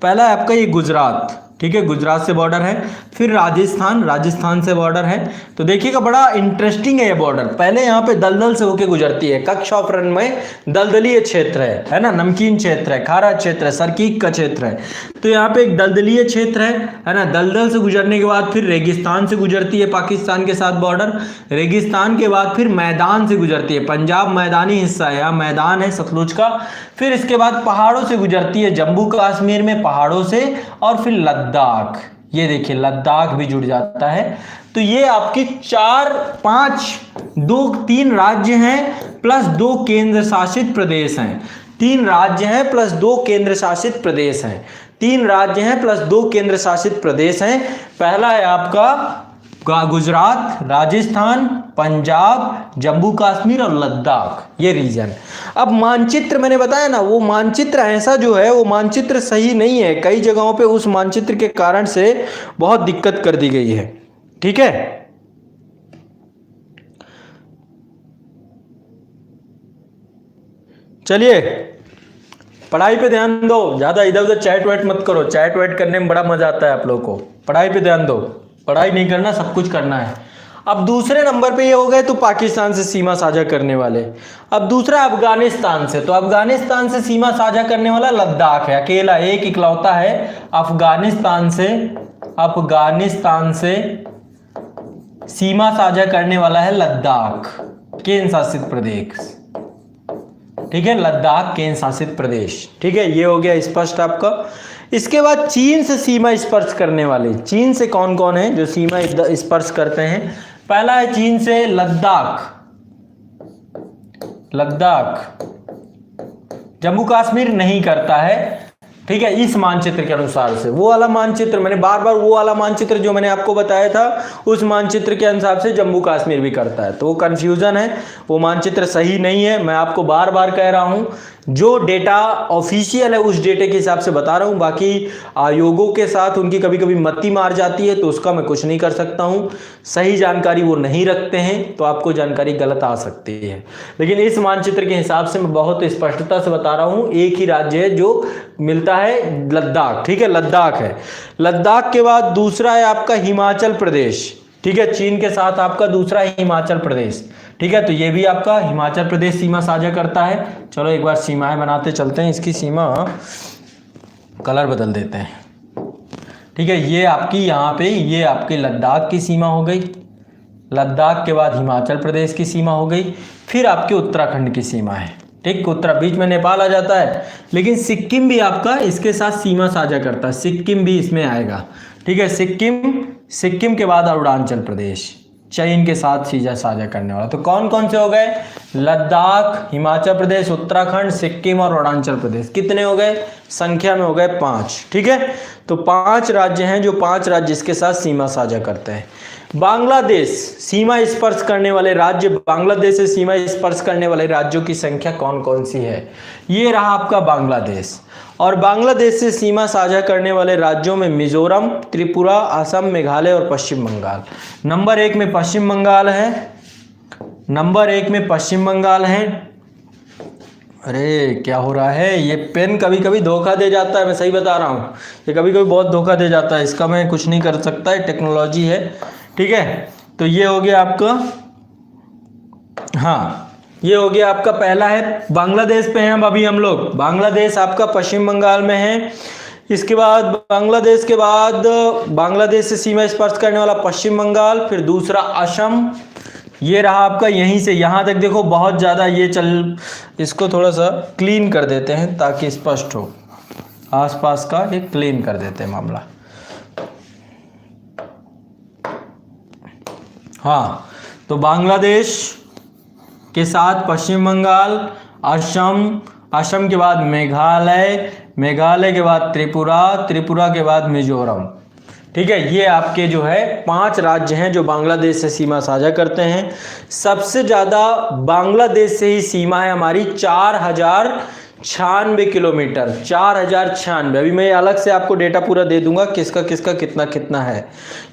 पहला है आपका ये गुजरात, ठीक है, गुजरात से बॉर्डर है। फिर राजस्थान, राजस्थान से बॉर्डर है। तो देखिएगा बड़ा इंटरेस्टिंग है ये बॉर्डर। पहले यहाँ पे दलदल से होके गुजरती है, कच्छ ऑफ रन में दलदलीय क्षेत्र है ना, नमकीन क्षेत्र है, खारा क्षेत्र है, सरकीक का क्षेत्र है। तो यहाँ पे एक दलदलीय क्षेत्र है ना। दलदल से गुजरने के बाद फिर रेगिस्तान से गुजरती है पाकिस्तान के साथ बॉर्डर। रेगिस्तान के बाद फिर मैदान से गुजरती है, पंजाब मैदानी हिस्सा है, यहाँ मैदान है सतलुज का। फिर इसके बाद पहाड़ों से गुजरती है, जम्मू कश्मीर में पहाड़ों से, और फिर लद्दाख, ये देखिए लद्दाख भी जुड़ जाता है। तो ये आपकी 3 राज्य हैं प्लस 2 केंद्र शासित प्रदेश हैं। 3 राज्य हैं प्लस 2 केंद्र शासित प्रदेश हैं। 3 राज्य हैं प्लस 2 केंद्र शासित प्रदेश हैं। पहला है आपका गुजरात, राजस्थान, पंजाब, जम्मू कश्मीर और लद्दाख, ये रीजन। अब मानचित्र मैंने बताया ना, वो मानचित्र ऐसा जो है वो मानचित्र सही नहीं है। कई जगहों पे उस मानचित्र के कारण से बहुत दिक्कत कर दी गई है। ठीक है, चलिए पढ़ाई पे ध्यान दो, ज्यादा इधर उधर चैट वैट मत करो। चैट वैट करने में बड़ा मजा आता है आप लोगों को। पढ़ाई पे ध्यान दो, पढ़ाई नहीं करना, सब कुछ करना है। अब दूसरे नंबर पे ये हो गए तो पाकिस्तान से सीमा साझा करने वाले। अब दूसरा अफगानिस्तान से, तो अफगानिस्तान से सीमा साझा करने वाला लद्दाख है, अकेला एक इकलौता है। अफगानिस्तान से सीमा साझा करने वाला है लद्दाख, केंद्र शासित प्रदेश। ठीक है, लद्दाख केंद्र शासित प्रदेश। ठीक है, ये हो गया स्पष्ट आपका। इसके बाद चीन से सीमा स्पर्श करने वाले, चीन से कौन कौन है जो सीमा स्पर्श करते हैं? पहला है चीन से लद्दाख जम्मू कश्मीर नहीं करता है। ठीक है, इस मानचित्र के अनुसार से, वो वाला मानचित्र मैंने बार बार, वो वाला मानचित्र जो मैंने आपको बताया था उस मानचित्र के अनुसार से जम्मू कश्मीर भी करता है। तो वो कंफ्यूजन है, वो मानचित्र सही नहीं है। मैं आपको बार बार कह रहा हूं, जो डेटा ऑफिशियल है उस डेटे के हिसाब से बता रहा हूं। बाकी आयोगों के साथ उनकी कभी कभी मति मार जाती है, तो उसका मैं कुछ नहीं कर सकता हूं। सही जानकारी वो नहीं रखते हैं तो आपको जानकारी गलत आ सकती है। लेकिन इस मानचित्र के हिसाब से मैं बहुत स्पष्टता से बता रहा हूं, एक ही राज्य है जो मिलता है, लद्दाख। ठीक है, लद्दाख है। लद्दाख के बाद दूसरा है आपका हिमाचल प्रदेश। ठीक है, चीन के साथ आपका दूसरा है हिमाचल प्रदेश। ठीक है, तो ये भी आपका हिमाचल प्रदेश सीमा साझा करता है। चलो एक बार सीमाएं बनाते चलते हैं, इसकी सीमा कलर बदल देते हैं। ठीक है, ये आपकी यहाँ पे ये आपके लद्दाख की सीमा हो गई। लद्दाख के बाद हिमाचल प्रदेश की सीमा हो गई। फिर आपके उत्तराखंड की सीमा है। ठीक, उत्तर बीच में नेपाल आ जाता है, लेकिन सिक्किम भी आपका इसके साथ सीमा साझा करता है। सिक्किम भी इसमें आएगा। ठीक है, सिक्किम के बाद अरुणाचल प्रदेश चीन के साथ सीधा साझा करने वाला। तो कौन कौन से हो गए? लद्दाख, हिमाचल प्रदेश, उत्तराखंड, सिक्किम और अरुणाचल प्रदेश। कितने हो गए? संख्या में हो गए 5। ठीक है, तो 5 राज्य हैं जो 5 राज्य इसके साथ सीमा साझा करते हैं। बांग्लादेश सीमा स्पर्श करने वाले राज्य, बांग्लादेश से सीमा स्पर्श करने वाले राज्यों की संख्या कौन कौन सी है? ये रहा आपका बांग्लादेश। और बांग्लादेश से सीमा साझा करने वाले राज्यों में मिजोरम, त्रिपुरा, असम, मेघालय और पश्चिम बंगाल। नंबर 1 में पश्चिम बंगाल है। अरे क्या हो रहा है, ये पेन कभी कभी धोखा दे जाता है, मैं सही बता रहा हूँ। ये कभी कभी बहुत धोखा दे जाता है, इसका मैं कुछ नहीं कर सकता, है टेक्नोलॉजी है। ठीक है, तो ये हो गया आपका, हाँ ये हो गया आपका। पहला है बांग्लादेश पे हैं अभी हम लोग। बांग्लादेश आपका पश्चिम बंगाल में है। इसके बाद बांग्लादेश के बाद बांग्लादेश से सीमा स्पर्श करने वाला पश्चिम बंगाल, फिर दूसरा असम। ये रहा आपका, यहीं से यहाँ तक देखो बहुत ज़्यादा ये इसको थोड़ा सा क्लीन कर देते हैं ताकि स्पष्ट हो। आसपास का एक क्लीन कर देते हैं मामला। हाँ, तो बांग्लादेश के साथ पश्चिम बंगाल, असम के बाद मेघालय के बाद त्रिपुरा के बाद मिजोरम। ठीक है, ये आपके जो है 5 राज्य हैं जो बांग्लादेश से सीमा साझा करते हैं। सबसे ज़्यादा बांग्लादेश से ही सीमा है हमारी, 4096 किलोमीटर, 4096। अभी मैं अलग से आपको डेटा पूरा दे दूंगा, किसका किसका कितना कितना है,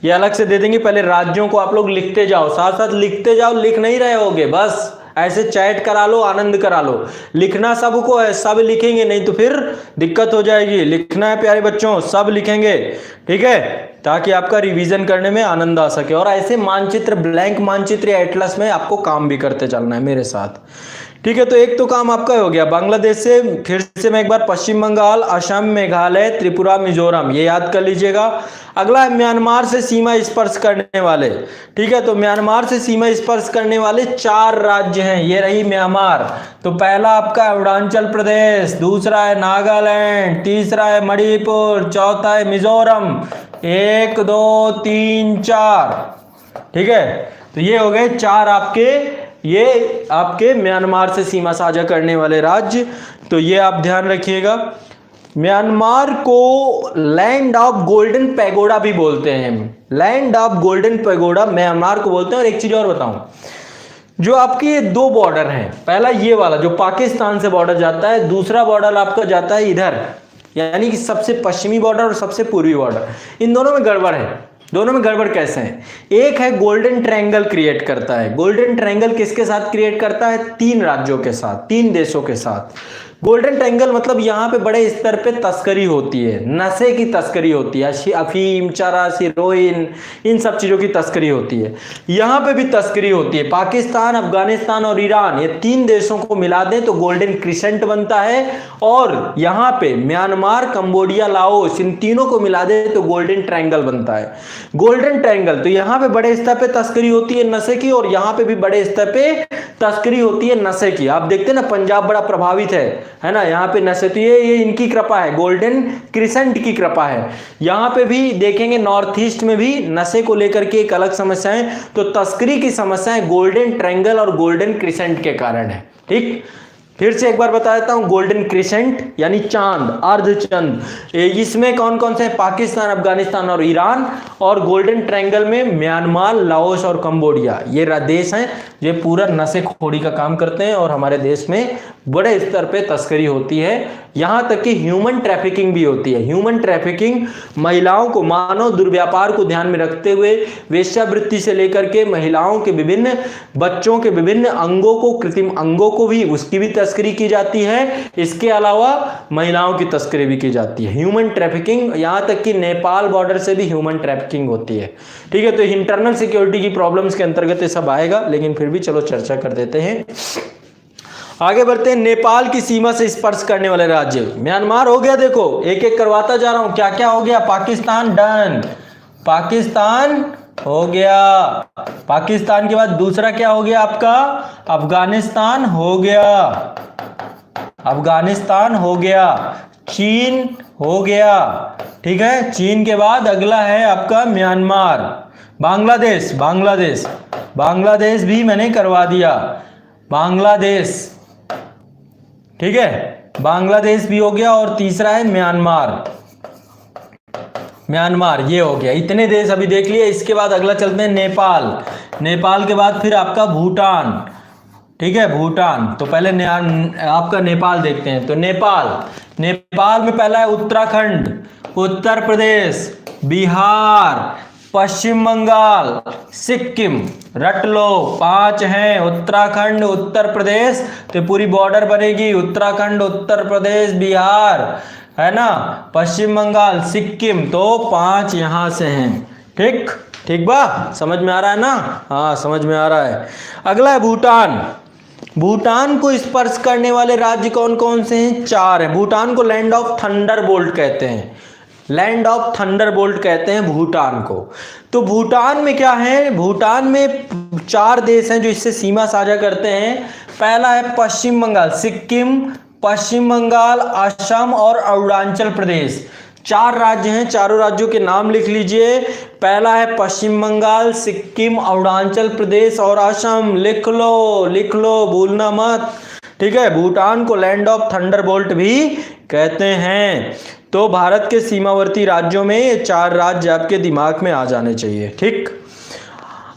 ये अलग से दे देंगे। पहले राज्यों को आप लोग लिखते जाओ, साथ साथ लिखते जाओ, लिख नहीं रहे होगे, बस ऐसे चैट करा लो, आनंद करा लो। लिखना सबको है, सब लिखेंगे, नहीं तो फिर दिक्कत हो जाएगी। लिखना है प्यारे बच्चों, सब लिखेंगे, ठीक है, ताकि आपका रिवीजन करने में आनंद आ सके। और ऐसे मानचित्र, ब्लैंक मानचित्र या एटलस में आपको काम भी करते चलना है मेरे साथ, ठीक है। तो एक तो काम आपका हो गया बांग्लादेश से। फिर से मैं एक बार पश्चिम बंगाल, असम, मेघालय, त्रिपुरा, मिजोरम, ये याद कर लीजिएगा। अगला है म्यांमार से सीमा स्पर्श करने वाले, ठीक है। तो म्यांमार से सीमा स्पर्श करने वाले 4 राज्य हैं, ये रही म्यांमार। तो पहला आपका अरुणाचल प्रदेश, दूसरा है नागालैंड, तीसरा है मणिपुर, चौथा है मिजोरम। 1 2 3 4, ठीक है। तो ये हो गए 4 आपके, ये आपके म्यांमार से सीमा साझा करने वाले राज्य। तो ये आप ध्यान रखिएगा। म्यांमार को लैंड ऑफ गोल्डन पैगोडा भी बोलते हैं, land of golden pagoda Myanmar को बोलते हैं। और एक चीज और बताऊं, जो आपके 2 बॉर्डर हैं, पहला ये वाला जो पाकिस्तान से बॉर्डर जाता है, दूसरा बॉर्डर आपका जाता है इधर, यानी कि सबसे पश्चिमी बॉर्डर और सबसे पूर्वी बॉर्डर। इन दोनों में गड़बड़ है। दोनों में गड़बड़ कैसे है? एक है गोल्डन ट्रायंगल क्रिएट करता है। गोल्डन ट्रायंगल किसके साथ क्रिएट करता है? 3 राज्यों के साथ, 3 देशों के साथ। गोल्डन ट्रायंगल मतलब यहाँ पे बड़े स्तर पे तस्करी होती है, नशे की तस्करी होती है, अफीम, चरस, हेरोइन, इन सब चीजों की तस्करी होती है। यहाँ पे भी तस्करी होती है। पाकिस्तान, अफगानिस्तान और ईरान, ये 3 देशों को मिला दें तो गोल्डन क्रिसेंट बनता है। और यहाँ पे म्यांमार, कंबोडिया, लाओस, इन तीनों को मिला दे तो गोल्डन ट्रायंगल बनता है। गोल्डन ट्रायंगल, तो यहाँ पे बड़े स्तर पे तस्करी होती है नशे की, और यहाँ पे भी बड़े स्तर पे तस्करी होती है नशे की। आप देखते हैं ना, पंजाब बड़ा प्रभावित है ना, यहाँ पे नशे। तो ये इनकी कृपा है, गोल्डन क्रिसेंट की कृपा है। यहाँ पे भी देखेंगे नॉर्थ ईस्ट में भी नशे को लेकर के एक अलग समस्या है। तो तस्करी की समस्या गोल्डन ट्रायंगल और गोल्डन क्रिसेंट के कारण है, ठीक। फिर से एक बार बता देता हूं, गोल्डन क्रिसेंट यानी चांद, अर्धचंद, इसमें कौन कौन से हैं? पाकिस्तान, अफगानिस्तान और ईरान। और गोल्डन ट्रायंगल में म्यांमार, लाओस और कंबोडिया, ये देश हैं जो पूरा नशेखोरी का काम करते हैं। और हमारे देश में बड़े स्तर पे तस्करी होती है, यहां तक कि ह्यूमन ट्रैफिकिंग भी होती है। ह्यूमन ट्रैफिकिंग, महिलाओं को, मानव दुर्व्यापार को ध्यान में रखते हुए वेश्यावृत्ति से लेकर के महिलाओं के विभिन्न, बच्चों के विभिन्न अंगों को, कृत्रिम अंगों को भी, उसकी भी तस्करी की जाती है। इसके अलावा महिलाओं की तस्करी भी की जाती है, ह्यूमन ट्रैफिकिंग। यहां तक कि नेपाल बॉर्डर से भी ह्यूमन ट्रैफिकिंग होती है, ठीक है। तो इंटरनल सिक्योरिटी की प्रॉब्लम्स के अंतर्गत ये सब आएगा, लेकिन फिर भी चलो चर्चा कर देते हैं। आगे बढ़ते हैं। नेपाल की सीमा से स्पर्श करने वाले राज्य, म्यांमार हो गया, देखो एक एक करवाता जा रहा हूं, क्या क्या हो गया। पाकिस्तान डन, पाकिस्तान हो गया। पाकिस्तान के बाद दूसरा क्या हो गया आपका? अफगानिस्तान हो गया, अफगानिस्तान हो गया। चीन हो गया, ठीक है। चीन के बाद अगला है आपका म्यांमार। बांग्लादेश, बांग्लादेश, बांग्लादेश भी मैंने करवा दिया, बांग्लादेश, ठीक है, बांग्लादेश भी हो गया। और तीसरा है म्यांमार, म्यांमार ये हो गया। इतने देश अभी देख लिए। इसके बाद अगला चलते हैं नेपाल। नेपाल के बाद फिर आपका भूटान, ठीक है, भूटान। तो पहले आपका नेपाल देखते हैं। तो नेपाल, नेपाल में पहला है उत्तराखंड, उत्तर प्रदेश, बिहार, पश्चिम बंगाल, सिक्किम, रट लो। 5 हैं, उत्तराखंड, उत्तर प्रदेश, तो पूरी बॉर्डर बनेगी उत्तराखंड, उत्तर प्रदेश, बिहार, है ना, पश्चिम बंगाल, सिक्किम। तो 5 यहां से हैं, ठीक, ठीक बा, समझ में आ रहा है ना? हाँ समझ में आ रहा है। अगला है भूटान। भूटान को स्पर्श करने वाले राज्य कौन कौन से हैं? 4 हैं। भूटान को लैंड ऑफ थंडरबोल्ट कहते हैं, लैंड ऑफ थंडरबोल्ट कहते हैं भूटान को। तो भूटान में क्या है? भूटान में 4 देश हैं जो इससे सीमा साझा करते हैं। पहला है पश्चिम बंगाल, सिक्किम, पश्चिम बंगाल, असम और अरुणाचल प्रदेश। 4 राज्य हैं, चारों राज्यों के नाम लिख लीजिए। पहला है पश्चिम बंगाल, सिक्किम, अरुणाचल प्रदेश और असम। लिख लो, लिख लो, भूलना मत, ठीक है। भूटान को लैंड ऑफ थंडरबोल्ट भी कहते हैं। तो भारत के सीमावर्ती राज्यों में ये 4 राज्य आपके दिमाग में आ जाने चाहिए, ठीक।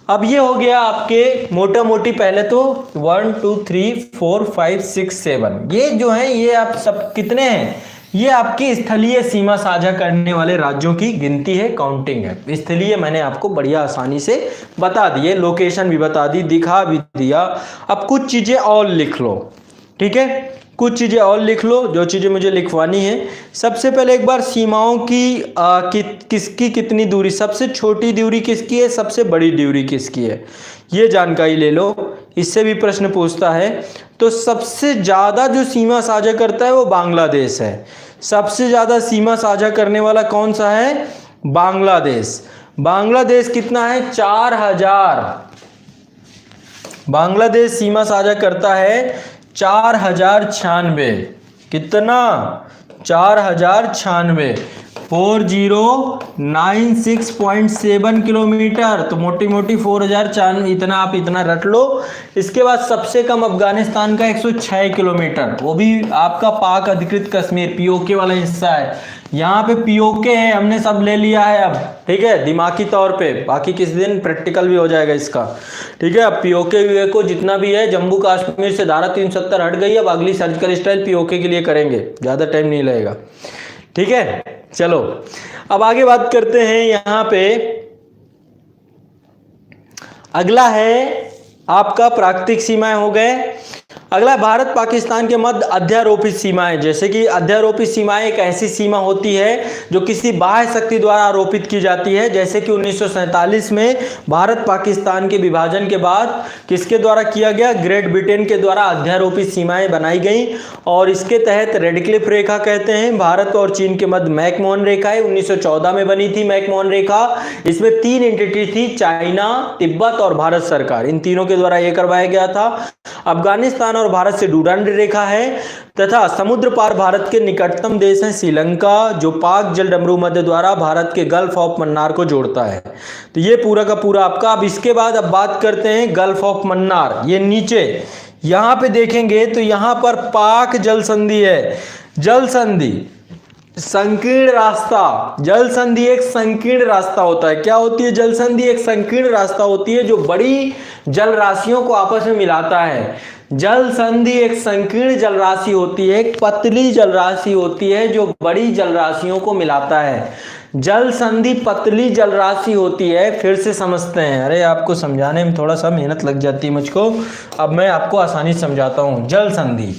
अब ये हो गया आपके मोटा मोटी, पहले तो 1 2 3 4 5 6 7, ये जो है ये आप सब कितने हैं? ये आपकी स्थलीय सीमा साझा करने वाले राज्यों की गिनती है, काउंटिंग है। स्थलीय मैंने आपको बढ़िया आसानी से बता दिए, लोकेशन भी बता दी, दिखा भी दिया। अब कुछ चीजें और लिख लो, ठीक है, कुछ चीजें और लिख लो जो चीजें मुझे लिखवानी है। सबसे पहले एक बार सीमाओं की किसकी कितनी दूरी, सबसे छोटी दूरी किसकी है, सबसे बड़ी दूरी किसकी है, ये जानकारी ले लो, इससे भी प्रश्न पूछता है। तो सबसे ज्यादा जो सीमा साझा करता है वो बांग्लादेश है। सबसे ज्यादा सीमा साझा करने वाला कौन सा है, बांग्लादेश। बांग्लादेश कितना है, 4000। बांग्लादेश सीमा साझा करता है 4096। कितना, 4096, 4096.7 किलोमीटर। तो मोटी मोटी 4004, इतना आप इतना रट लो। इसके बाद सबसे कम अफगानिस्तान का 106 किलोमीटर, वो भी आपका पाक अधिकृत कश्मीर, पीओके वाला हिस्सा है। यहाँ पे पीओके है, हमने सब ले लिया है अब, ठीक है, दिमागी तौर पे। बाकी किसी दिन प्रैक्टिकल भी हो जाएगा इसका, ठीक है। अब पीओके को जितना भी है, जम्मू कश्मीर से धारा 370 हट गई, अब अगली सर्जिकल स्ट्राइक पीओके के लिए करेंगे, ज्यादा टाइम नहीं लगेगा, ठीक है। चलो अब आगे बात करते हैं। यहां पे अगला है आपका प्राकृतिक सीमाएं हो गए। अगला भारत पाकिस्तान के मध्य अध्यारोपित सीमाएं। जैसे कि अध्यारोपित सीमाएं एक ऐसी सीमा होती है जो किसी बाह्य शक्ति द्वारा आरोपित की जाती है। जैसे कि 1947 में भारत पाकिस्तान के विभाजन के बाद किसके द्वारा किया गया, ग्रेट ब्रिटेन के द्वारा अध्यारोपित सीमाएं बनाई गई, और इसके तहत रेड क्लिफ रेखा कहते हैं। भारत और चीन के मध्य मैकमोहन रेखा है, 1914 में बनी थी मैकमोहन रेखा। इसमें 3 एंटिटी थी, चाइना, तिब्बत और भारत सरकार, इन तीनों के द्वारा यह करवाया गया था। अफगानिस्तान और भारत से डूडान रेखा है, तथा समुद्र पार भारत के निकटतम देश है श्रीलंका, जो पाक जल डमरू मध्य द्वारा भारत के गल्फ ऑफ मन्नार को जोड़ता है। तो ये पूरा का पूरा आपका। अब इसके बाद अब बात करते हैं गल्फ ऑफ मन्नार। ये नीचे यहां पे देखेंगे तो यहां पर पाक जल संधि है। जल संधि संकीर्ण रास्ता, जल संधि एक संकीर्ण रास्ता होता है। क्या होती है जल संधि, एक संकीर्ण रास्ता होती है जो बड़ी जल राशियों को आपस में मिलाता है। जल संधि एक संकीर्ण जल राशि होती है, एक पतली जल राशि होती है जो बड़ी जल राशियों को मिलाता है। जल संधि पतली जल राशि होती है। फिर से समझते हैं, अरे आपको समझाने में थोड़ा सा मेहनत लग जाती है मुझको, अब मैं आपको आसानी से समझाता हूँ। जल संधि,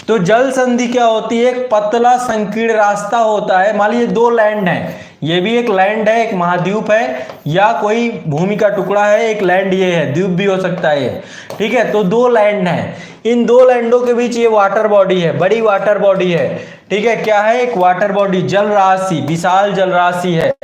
तो जल संधि क्या होती है, एक पतला संकीर्ण रास्ता होता है। मान लीजिए 2 लैंड है, ये भी एक लैंड है, एक महाद्वीप है, या कोई भूमि का टुकड़ा है, एक लैंड ये है, द्वीप भी हो सकता है ये, ठीक है। तो 2 लैंड है, इन 2 लैंडों के बीच ये वाटर बॉडी है, बड़ी वाटर बॉडी है, ठीक है। क्या है, एक वाटर बॉडी, जल राशि, विशाल जल राशि है,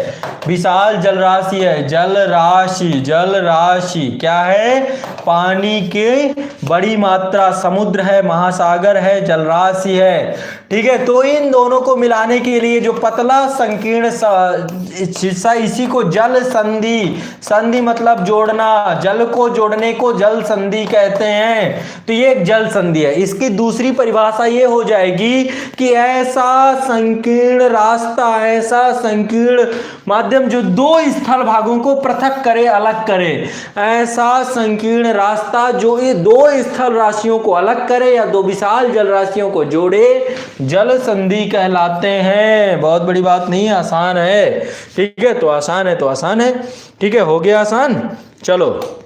विशाल जल राशि है, जल राशि, जल राशि क्या है, पानी की बड़ी मात्रा, समुद्र है, महासागर है, जल राशि है, ठीक है। तो इन दोनों को मिलाने के लिए जो पतला संकीर्ण हिस्सा, इसी को जल संधि, संधि मतलब जोड़ना, जल को जोड़ने को जल संधि कहते हैं। तो ये एक जल संधि है। इसकी दूसरी परिभाषा ये हो जाएगी कि ऐसा संकीर्ण रास्ता, ऐसा संकीर्ण माध्यम जो 2 स्थल भागों को पृथक करे, अलग करे, ऐसा संकीर्ण रास्ता जो ये 2 स्थल राशियों को अलग करे या 2 विशाल जल राशियों को जोड़े, जल संधि कहलाते हैं। बहुत बड़ी बात नहीं है, आसान है, ठीक है। तो आसान है तो आसान है, ठीक है, हो गया आसान। चलो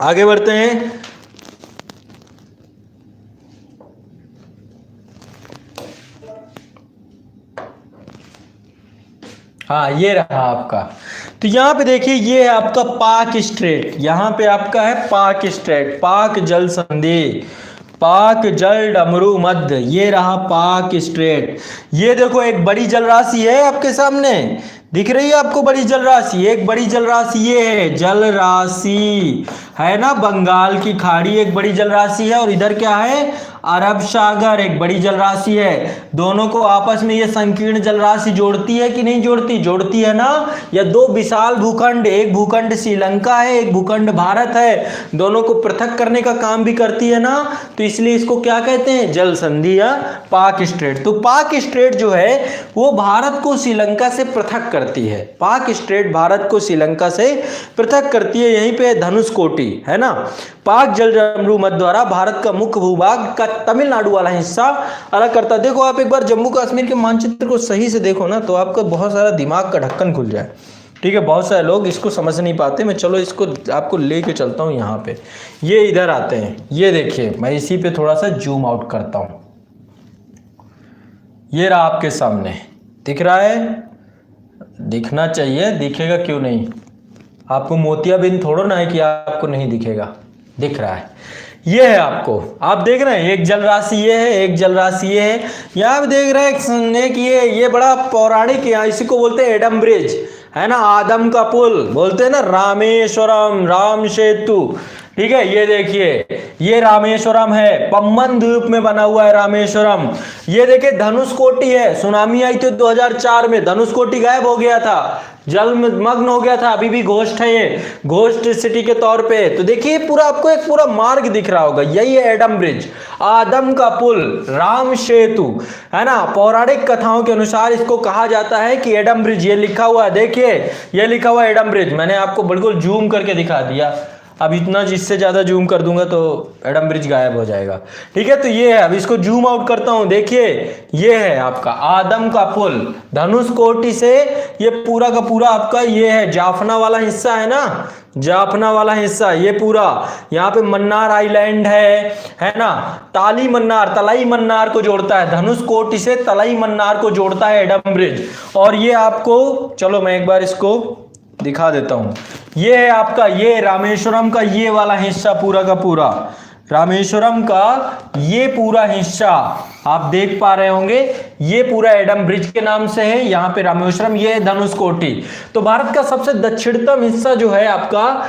आगे बढ़ते हैं। हाँ ये रहा आपका। तो यहाँ पे देखिए, ये है आपका पाक स्ट्रेट, यहाँ पे आपका है पाक स्ट्रेट, पाक जल संधि, पाक जल डमरू मध्य, ये रहा पाक स्ट्रेट। ये देखो एक बड़ी जल राशि है आपके सामने, दिख रही है आपको बड़ी जल राशि, एक बड़ी जल राशि ये है, जल राशि है ना, बंगाल की खाड़ी एक बड़ी जल राशि है, और इधर क्या है, अरब सागर एक बड़ी जल राशि है। दोनों को आपस में ये संकीर्ण जल राशि जोड़ती है कि नहीं जोड़ती, जोड़ती है ना। या 2 विशाल भूखंड, एक भूखंड श्रीलंका है, एक भूखंड भारत है, दोनों को पृथक करने का काम भी करती है ना। तो इसलिए इसको क्या कहते हैं, जल संधि या पाक स्ट्रेट। तो पाक स्ट्रेट जो है वो भारत को श्रीलंका से पृथक करती है। पाक स्ट्रेट भारत को श्रीलंका से पृथक करती है। यहीं पे धनुषकोटी है ना। पाक जलजमरू मध्य द्वारा भारत का मुख्य भूभाग का तमिलनाडु वाला हिस्सा अलग करता है। देखो आप एक बार जम्मू कश्मीर के मानचित्र को सही से देखो ना, तो आपका बहुत सारा दिमाग का ढक्कन खुल जाए। ठीक है, बहुत सारे लोग इसको समझ नहीं पाते। मैं चलो इसको आपको लेके चलता हूँ यहाँ पे। ये इधर आते हैं, ये देखिए, मैं इसी पे थोड़ा सा जूम आउट करता हूँ। ये रहा आपके सामने, दिख रहा है? दिखना चाहिए, दिखेगा क्यों नहीं? आपको मोतियाबिंद थोड़ा ना है कि आपको नहीं दिखेगा, दिख रहा है। ये है आपको, आप देख रहे हैं एक जल राशि ये है, एक जल राशि ये है। यहाँ पे देख रहे हैं कि ये बड़ा पौराणिक है, इसी को बोलते हैं एडम ब्रिज, है ना, आदम का पुल बोलते हैं ना, रामेश्वरम, राम सेतु। ठीक है, ये देखिए ये रामेश्वरम है, पम्बन द्वीप में बना हुआ है रामेश्वरम। ये देखिए धनुषकोटी है, सुनामी आई थी 2004 में, धनुषकोटी गायब हो गया था, जल में मग्न हो गया था, अभी भी घोस्ट है, ये घोस्ट सिटी के तौर पे। तो देखिए पूरा आपको एक पूरा मार्ग दिख रहा होगा, यही है एडम ब्रिज, आदम का पुल, राम सेतु, है ना। पौराणिक कथाओं के अनुसार इसको कहा जाता है कि एडम ब्रिज, ये लिखा हुआ है, देखिए ये लिखा हुआ है एडम ब्रिज। मैंने आपको बिल्कुल जूम करके दिखा दिया, अब इतना जिससे ज्यादा जूम कर दूंगा तो एडम ब्रिज गायब हो जाएगा। ठीक है, तो ये है, अब इसको जूम आउट करता हूं, देखिए ये है आपका आदम का पुल, धनुषकोटी से ये पूरा का पूरा आपका ये है, जाफना वाला हिस्सा है ना, जाफना वाला हिस्सा, ये पूरा यहाँ पे मन्नार आइलैंड है ना, ताली मन्नार, तलाई मन्नार को जोड़ता है, धनुषकोटी से तलाई मन्नार को जोड़ता है एडम ब्रिज। और ये आपको, चलो मैं एक बार इसको दिखा देता हूं, ये है आपका ये रामेश्वरम का ये वाला हिस्सा, पूरा का पूरा रामेश्वरम का ये पूरा हिस्सा आप देख पा रहे होंगे, ये पूरा एडम ब्रिज के नाम से है। यहाँ पे रामेश्वरम, ये धनुषकोटी। तो भारत का सबसे दक्षिणतम हिस्सा जो है आपका,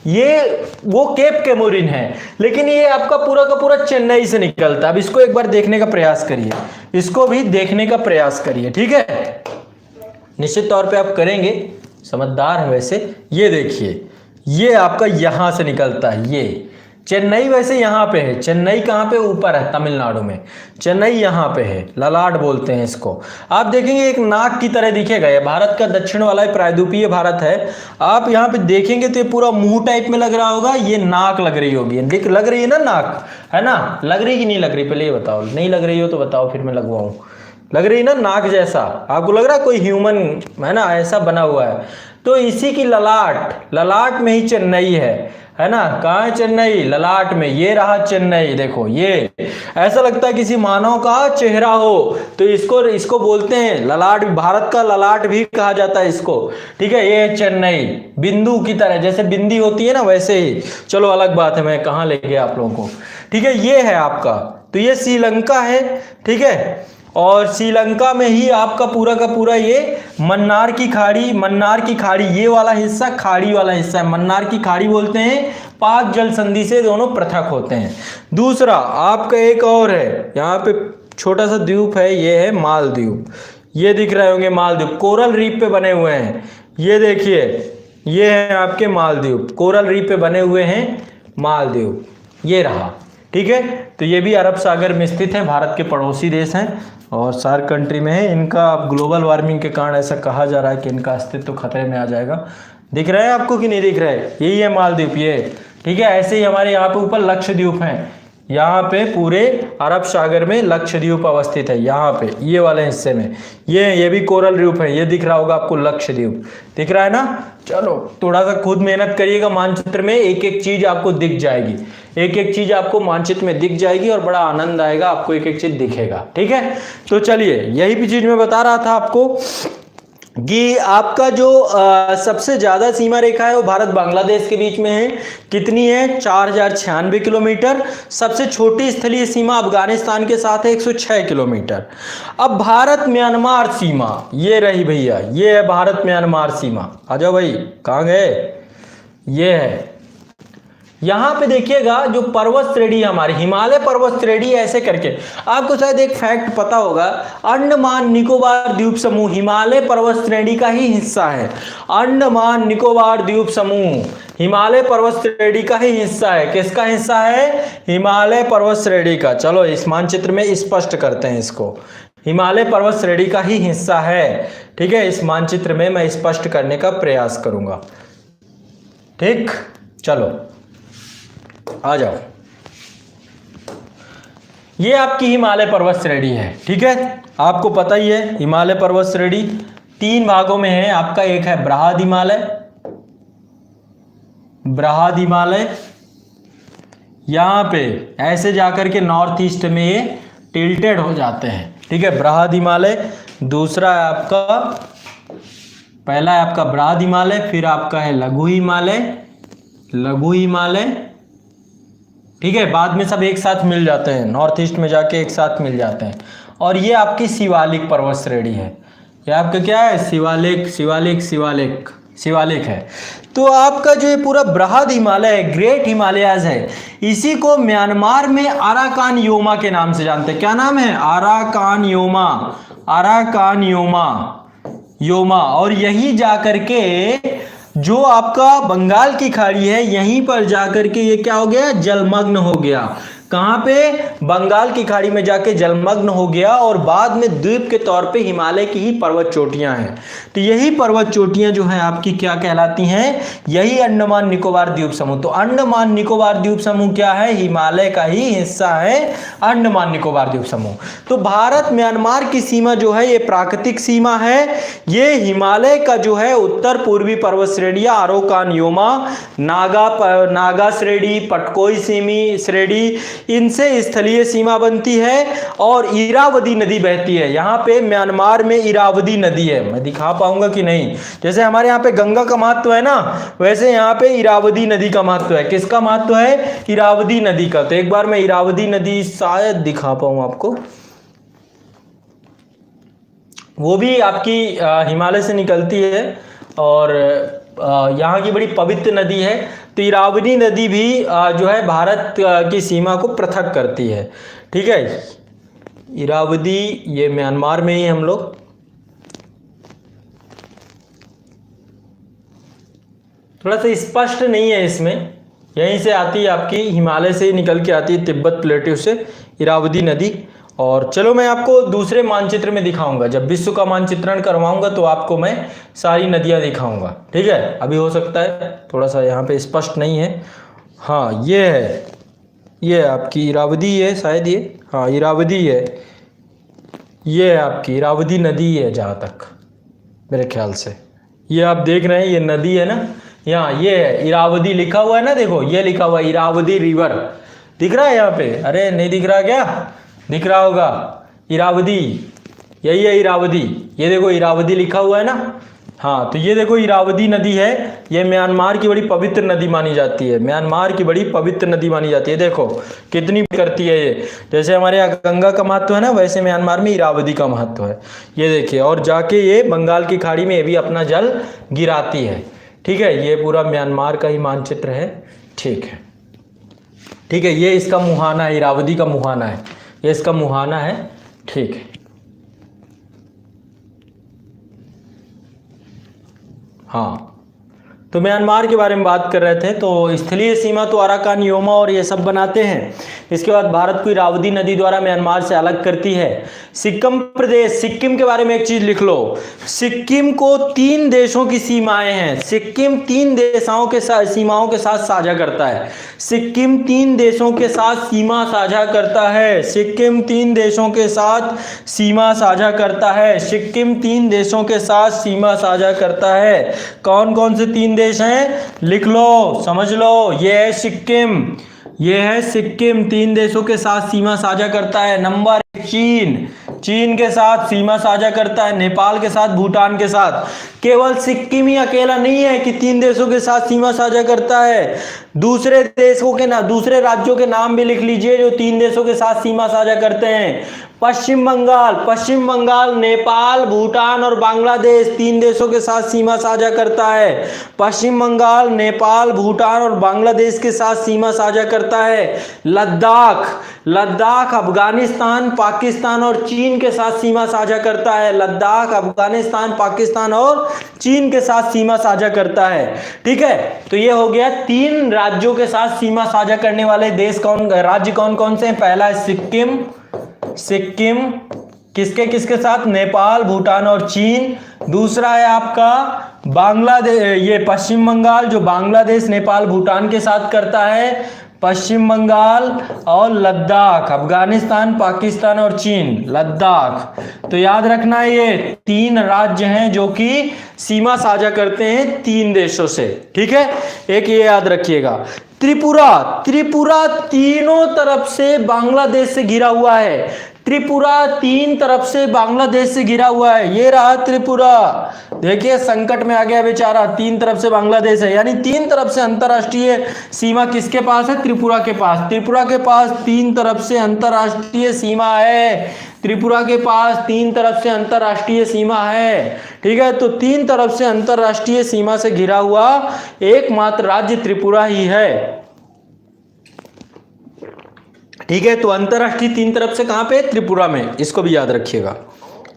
ये वो केप केमोरिन है, लेकिन ये आपका पूरा का पूरा चेन्नई से निकलता है। अब इसको एक बार देखने का प्रयास करिए, इसको भी देखने का प्रयास करिए, ठीक है, निश्चित तौर पे आप करेंगे, समझदार है वैसे। ये देखिए ये आपका यहां से निकलता है, ये चेन्नई वैसे यहाँ पे है, चेन्नई कहाँ पे, ऊपर है तमिलनाडु में, चेन्नई यहाँ पे है, ललाट बोलते हैं इसको। आप देखेंगे एक नाक की तरह दिखेगा, ये भारत का दक्षिण वाला प्रायद्वीपीय भारत है। आप यहाँ पे देखेंगे तो ये पूरा मुंह टाइप में लग रहा होगा, ये नाक लग रही होगी, लग रही है ना नाक, है ना, लग रही कि नहीं लग रही, पहले ये बताओ, नहीं लग रही हो तो बताओ फिर मैं लगवाऊं। लग रही ना नाक जैसा, आपको लग रहा है कोई ह्यूमन है ना, ऐसा बना हुआ है। तो इसी की ललाट में ही चेन्नई है ना। कहाँ है चेन्नई? ललाट में। ये रहा चेन्नई, देखो ये ऐसा लगता है किसी मानव का चेहरा हो, तो इसको बोलते हैं ललाट, भारत का ललाट भी कहा जाता है इसको। ठीक है, ये चेन्नई बिंदु की तरह, जैसे बिंदी होती है ना वैसे ही। चलो अलग बात है, मैं कहाँ ले गया आप लोगों को। ठीक है, ये है आपका, तो ये श्रीलंका है, ठीक है, और श्रीलंका में ही आपका पूरा का पूरा ये मन्नार की खाड़ी, ये वाला हिस्सा खाड़ी वाला हिस्सा है, मन्नार की खाड़ी बोलते हैं। पाक जल संधि से दोनों पृथक होते हैं। दूसरा आपका एक और है, यहाँ पे छोटा सा द्वीप है, ये है मालदीव, ये दिख रहे होंगे मालदीव, कोरल रीफ पे बने हुए हैं। ये देखिए ये है आपके मालदीव, कोरल रीफ पे बने हुए हैं मालदीव, ये रहा। ठीक है, तो ये भी अरब सागर में स्थित है, भारत के पड़ोसी देश हैं और सार्क कंट्री में है। इनका ग्लोबल वार्मिंग के कारण ऐसा कहा जा रहा है कि इनका अस्तित्व खतरे में आ जाएगा। दिख रहा है आपको कि नहीं दिख रहा है? यही है मालदीव ये। ठीक है, ऐसे ही हमारे यहाँ पे ऊपर लक्षद्वीप हैं, यहाँ पे पूरे अरब सागर में लक्षद्वीप अवस्थित है, यहाँ पे ये वाले हिस्से में। ये भी कोरल रीफ है, ये दिख रहा होगा आपको, लक्षद्वीप दिख रहा है ना। चलो थोड़ा सा खुद मेहनत करिएगा, मानचित्र में एक एक चीज आपको दिख जाएगी, एक एक चीज आपको मानचित्र में दिख जाएगी और बड़ा आनंद आएगा, आपको एक एक चीज दिखेगा। ठीक है, तो चलिए यही भी चीज मैं बता रहा था आपको कि आपका जो सबसे ज्यादा सीमा रेखा है वो भारत बांग्लादेश के बीच में है। कितनी है? 4096 किलोमीटर। सबसे छोटी स्थलीय सीमा अफगानिस्तान के साथ है, 106 किलोमीटर। अब भारत म्यांमार सीमा ये रही भैया, ये है भारत म्यांमार सीमा। आ जाओ भाई, कहाँ गए? ये है, यहाँ पे देखिएगा जो पर्वत श्रेणी हमारी हिमालय पर्वत श्रेणी ऐसे करके, आपको शायद एक फैक्ट पता होगा, अंडमान निकोबार द्वीप समूह हिमालय पर्वत श्रेणी का ही हिस्सा है। अंडमान निकोबार द्वीप समूह हिमालय पर्वत श्रेणी का ही हिस्सा है। किसका हिस्सा है? हिमालय पर्वत श्रेणी का। चलो इस मानचित्र में स्पष्ट करते हैं इसको। हिमालय पर्वत श्रेणी का ही हिस्सा है। ठीक है, इस मानचित्र में मैं स्पष्ट करने का प्रयास करूंगा। ठीक, चलो आ जाओ। ये आपकी हिमालय पर्वत श्रेणी है। ठीक है, आपको पता ही है हिमालय पर्वत श्रेणी 3 भागों में है आपका। एक है बृहद हिमालय, बृहद हिमालय, यहां पे ऐसे जाकर के नॉर्थ ईस्ट में ये टिल्टेड हो जाते हैं। ठीक है, बृहद हिमालय। दूसरा है आपका, पहला है आपका बृहद हिमालय, फिर आपका है लघु हिमालय, लघु हिमालय। ठीक है, बाद में सब एक साथ मिल जाते हैं, नॉर्थ ईस्ट में जाके एक साथ मिल जाते हैं। और ये आपकी शिवालिक पर्वत श्रेणी है। ये आपका क्या है, शिवालिक, शिवालिक, शिवालिक, शिवालिक है। तो आपका जो ये पूरा बृहद हिमालय है, ग्रेट हिमालयाज है, इसी को म्यांमार में अराकान योमा के नाम से जानते हैं। क्या नाम है, Arakan Yoma, Arakan Yoma, Yoma. और यही जाकर के जो आपका बंगाल की खाड़ी है, यहीं पर जाकर के ये क्या हो गया, जलमग्न हो गया। कहां पे, बंगाल की खाड़ी में जाके जलमग्न हो गया। और बाद में द्वीप के तौर पे हिमालय की ही पर्वत चोटियां हैं। तो यही पर्वत चोटियां जो है आपकी क्या कहलाती हैं, यही अंडमान निकोबार द्वीप समूह। तो अंडमान निकोबार द्वीप समूह क्या है, हिमालय का ही हिस्सा है अंडमान निकोबार द्वीप समूह। तो भारत म्यांमार की सीमा जो है ये प्राकृतिक सीमा है। ये हिमालय का जो है उत्तर पूर्वी पर्वत श्रेणियां अराकान योमा, नागा श्रेणी, पटकोई श्रेणी, इनसे स्थलीय सीमा बनती है। और इरावदी नदी बहती है। यहाँ पे म्यांमार में इरावदी नदी है, मैं दिखा पाऊंगा कि नहीं। जैसे हमारे यहाँ पे गंगा का महत्व है ना, वैसे यहाँ पे इरावदी नदी का महत्व है। किसका महत्व है, इरावदी नदी का। तो एक बार मैं इरावदी नदी शायद दिखा पाऊं आपको। वो भी आपकी हिमालय से निकलती है और यहाँ की बड़ी पवित्र नदी है। तो इरावदी नदी भी जो है भारत की सीमा को पृथक करती है। ठीक है, इरावदी ये म्यांमार में ही हम लोग, थोड़ा सा स्पष्ट नहीं है इसमें, यहीं से आती है आपकी, हिमालय से निकल के आती है, तिब्बत प्लेट्यू से इरावदी नदी। और चलो मैं आपको दूसरे मानचित्र में दिखाऊंगा, जब विश्व का मानचित्रण करवाऊंगा तो आपको मैं सारी नदियां दिखाऊंगा। ठीक है, अभी हो सकता है थोड़ा सा यहाँ पे स्पष्ट नहीं है। हाँ ये है, ये आपकी इरावदी है शायद, ये हाँ इरावदी है, ये आपकी इरावदी नदी है जहाँ तक मेरे ख्याल से। ये आप देख रहे हैं ये नदी है ना, यहाँ ये है इरावदी लिखा हुआ है ना, देखो ये लिखा हुआ है इरावदी रिवर, दिख रहा है यहाँ पे, अरे नहीं दिख रहा क्या, दिख रहा होगा, इरावदी, यही है इरावदी, ये देखो इरावदी लिखा हुआ है ना। हाँ तो ये देखो इरावदी नदी है, ये म्यांमार की बड़ी पवित्र नदी मानी जाती है, म्यांमार की बड़ी पवित्र नदी मानी जाती है। देखो कितनी करती है ये, जैसे हमारे यहाँ गंगा का महत्व है ना, वैसे म्यांमार में इरावदी का महत्व है। ये देखिए, और जाके ये बंगाल की खाड़ी में ये भी अपना जल गिराती है। ठीक है, ये पूरा म्यांमार का ही मानचित्र है। ठीक है, ठीक है, ये इसका मुहाना है, इरावदी का मुहाना है, ये इसका मुहाना है। ठीक है, हाँ तो म्यांमार के बारे में बात कर रहे थे। तो स्थलीय सीमा तो अराकान योमा और ये सब बनाते हैं। इसके बाद भारत को इरावदी नदी द्वारा म्यांमार से अलग करती है। सिक्किम प्रदेश, सिक्किम के बारे में एक चीज लिख लो, सिक्किम को 3 देशों की सीमाएं हैं। सिक्किम 3 देशों के साथ सीमाओं के साथ साझा करता है। सिक्किम 3 देशों के साथ सीमा साझा करता है। सिक्किम 3 देशों के साथ सीमा साझा करता है। सिक्किम 3 देशों के साथ सीमा साझा करता है। कौन कौन से 3 देश हैं, लिख लो, समझ लो। ये है सिक्किम, ये है सिक्किम 3 देशों के साथ सीमा साझा करता है। नंबर 1 चीन, चीन के साथ सीमा साझा करता है, नेपाल के साथ, भूटान के साथ। केवल सिक्किम ही अकेला नहीं है कि 3 देशों के साथ सीमा साझा करता है, दूसरे देशों के ना, दूसरे राज्यों के नाम भी लिख लीजिए जो 3 देशों के साथ सीमा साझा करते हैं। पश्चिम बंगाल, पश्चिम बंगाल नेपाल, भूटान और बांग्लादेश 3 देशों के साथ सीमा साझा करता है। पश्चिम बंगाल नेपाल, भूटान और बांग्लादेश के साथ सीमा साझा करता है। लद्दाख, लद्दाख अफगानिस्तान, पाकिस्तान और चीन के साथ सीमा साझा करता है। लद्दाख अफगानिस्तान, पाकिस्तान और चीन के साथ सीमा साझा करता है। ठीक है, तो ये हो गया 3 राज्यों के साथ सीमा साझा करने वाले देश कौन, राज्य कौन कौन से हैं। पहला है सिक्किम, सिक्किम, किसके किसके साथ? नेपाल, भूटान और चीन। दूसरा है आपका बांग्लादेश, ये पश्चिम बंगाल जो बांग्लादेश, नेपाल, भूटान के साथ करता है। पश्चिम बंगाल और लद्दाख, अफगानिस्तान, पाकिस्तान और चीन, लद्दाख। तो याद रखना ये 3 राज्य हैं जो कि सीमा साझा करते हैं 3 देशों से, ठीक है। एक ये याद रखिएगा। त्रिपुरा, त्रिपुरा तीनों तरफ से बांग्लादेश से घिरा हुआ है। त्रिपुरा 3 तरफ से बांग्लादेश से घिरा हुआ है। ये रहा त्रिपुरा, देखिए संकट में आ गया बेचारा, 3 तरफ से बांग्लादेश है, यानी 3 तरफ से अंतरराष्ट्रीय सीमा किसके पास है? त्रिपुरा के पास। त्रिपुरा के पास 3 तरफ से अंतरराष्ट्रीय सीमा है। त्रिपुरा के पास 3 तरफ से अंतरराष्ट्रीय सीमा है, ठीक है। तो 3 तरफ से अंतरराष्ट्रीय सीमा से घिरा हुआ एकमात्र राज्य त्रिपुरा ही है, ठीक है। तो अंतरराष्ट्रीय 3 तरफ से कहां पे? त्रिपुरा में, इसको भी याद रखिएगा।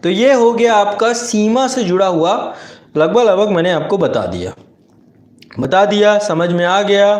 तो ये हो गया आपका सीमा से जुड़ा हुआ, लगभग मैंने आपको बता दिया, समझ में आ गया।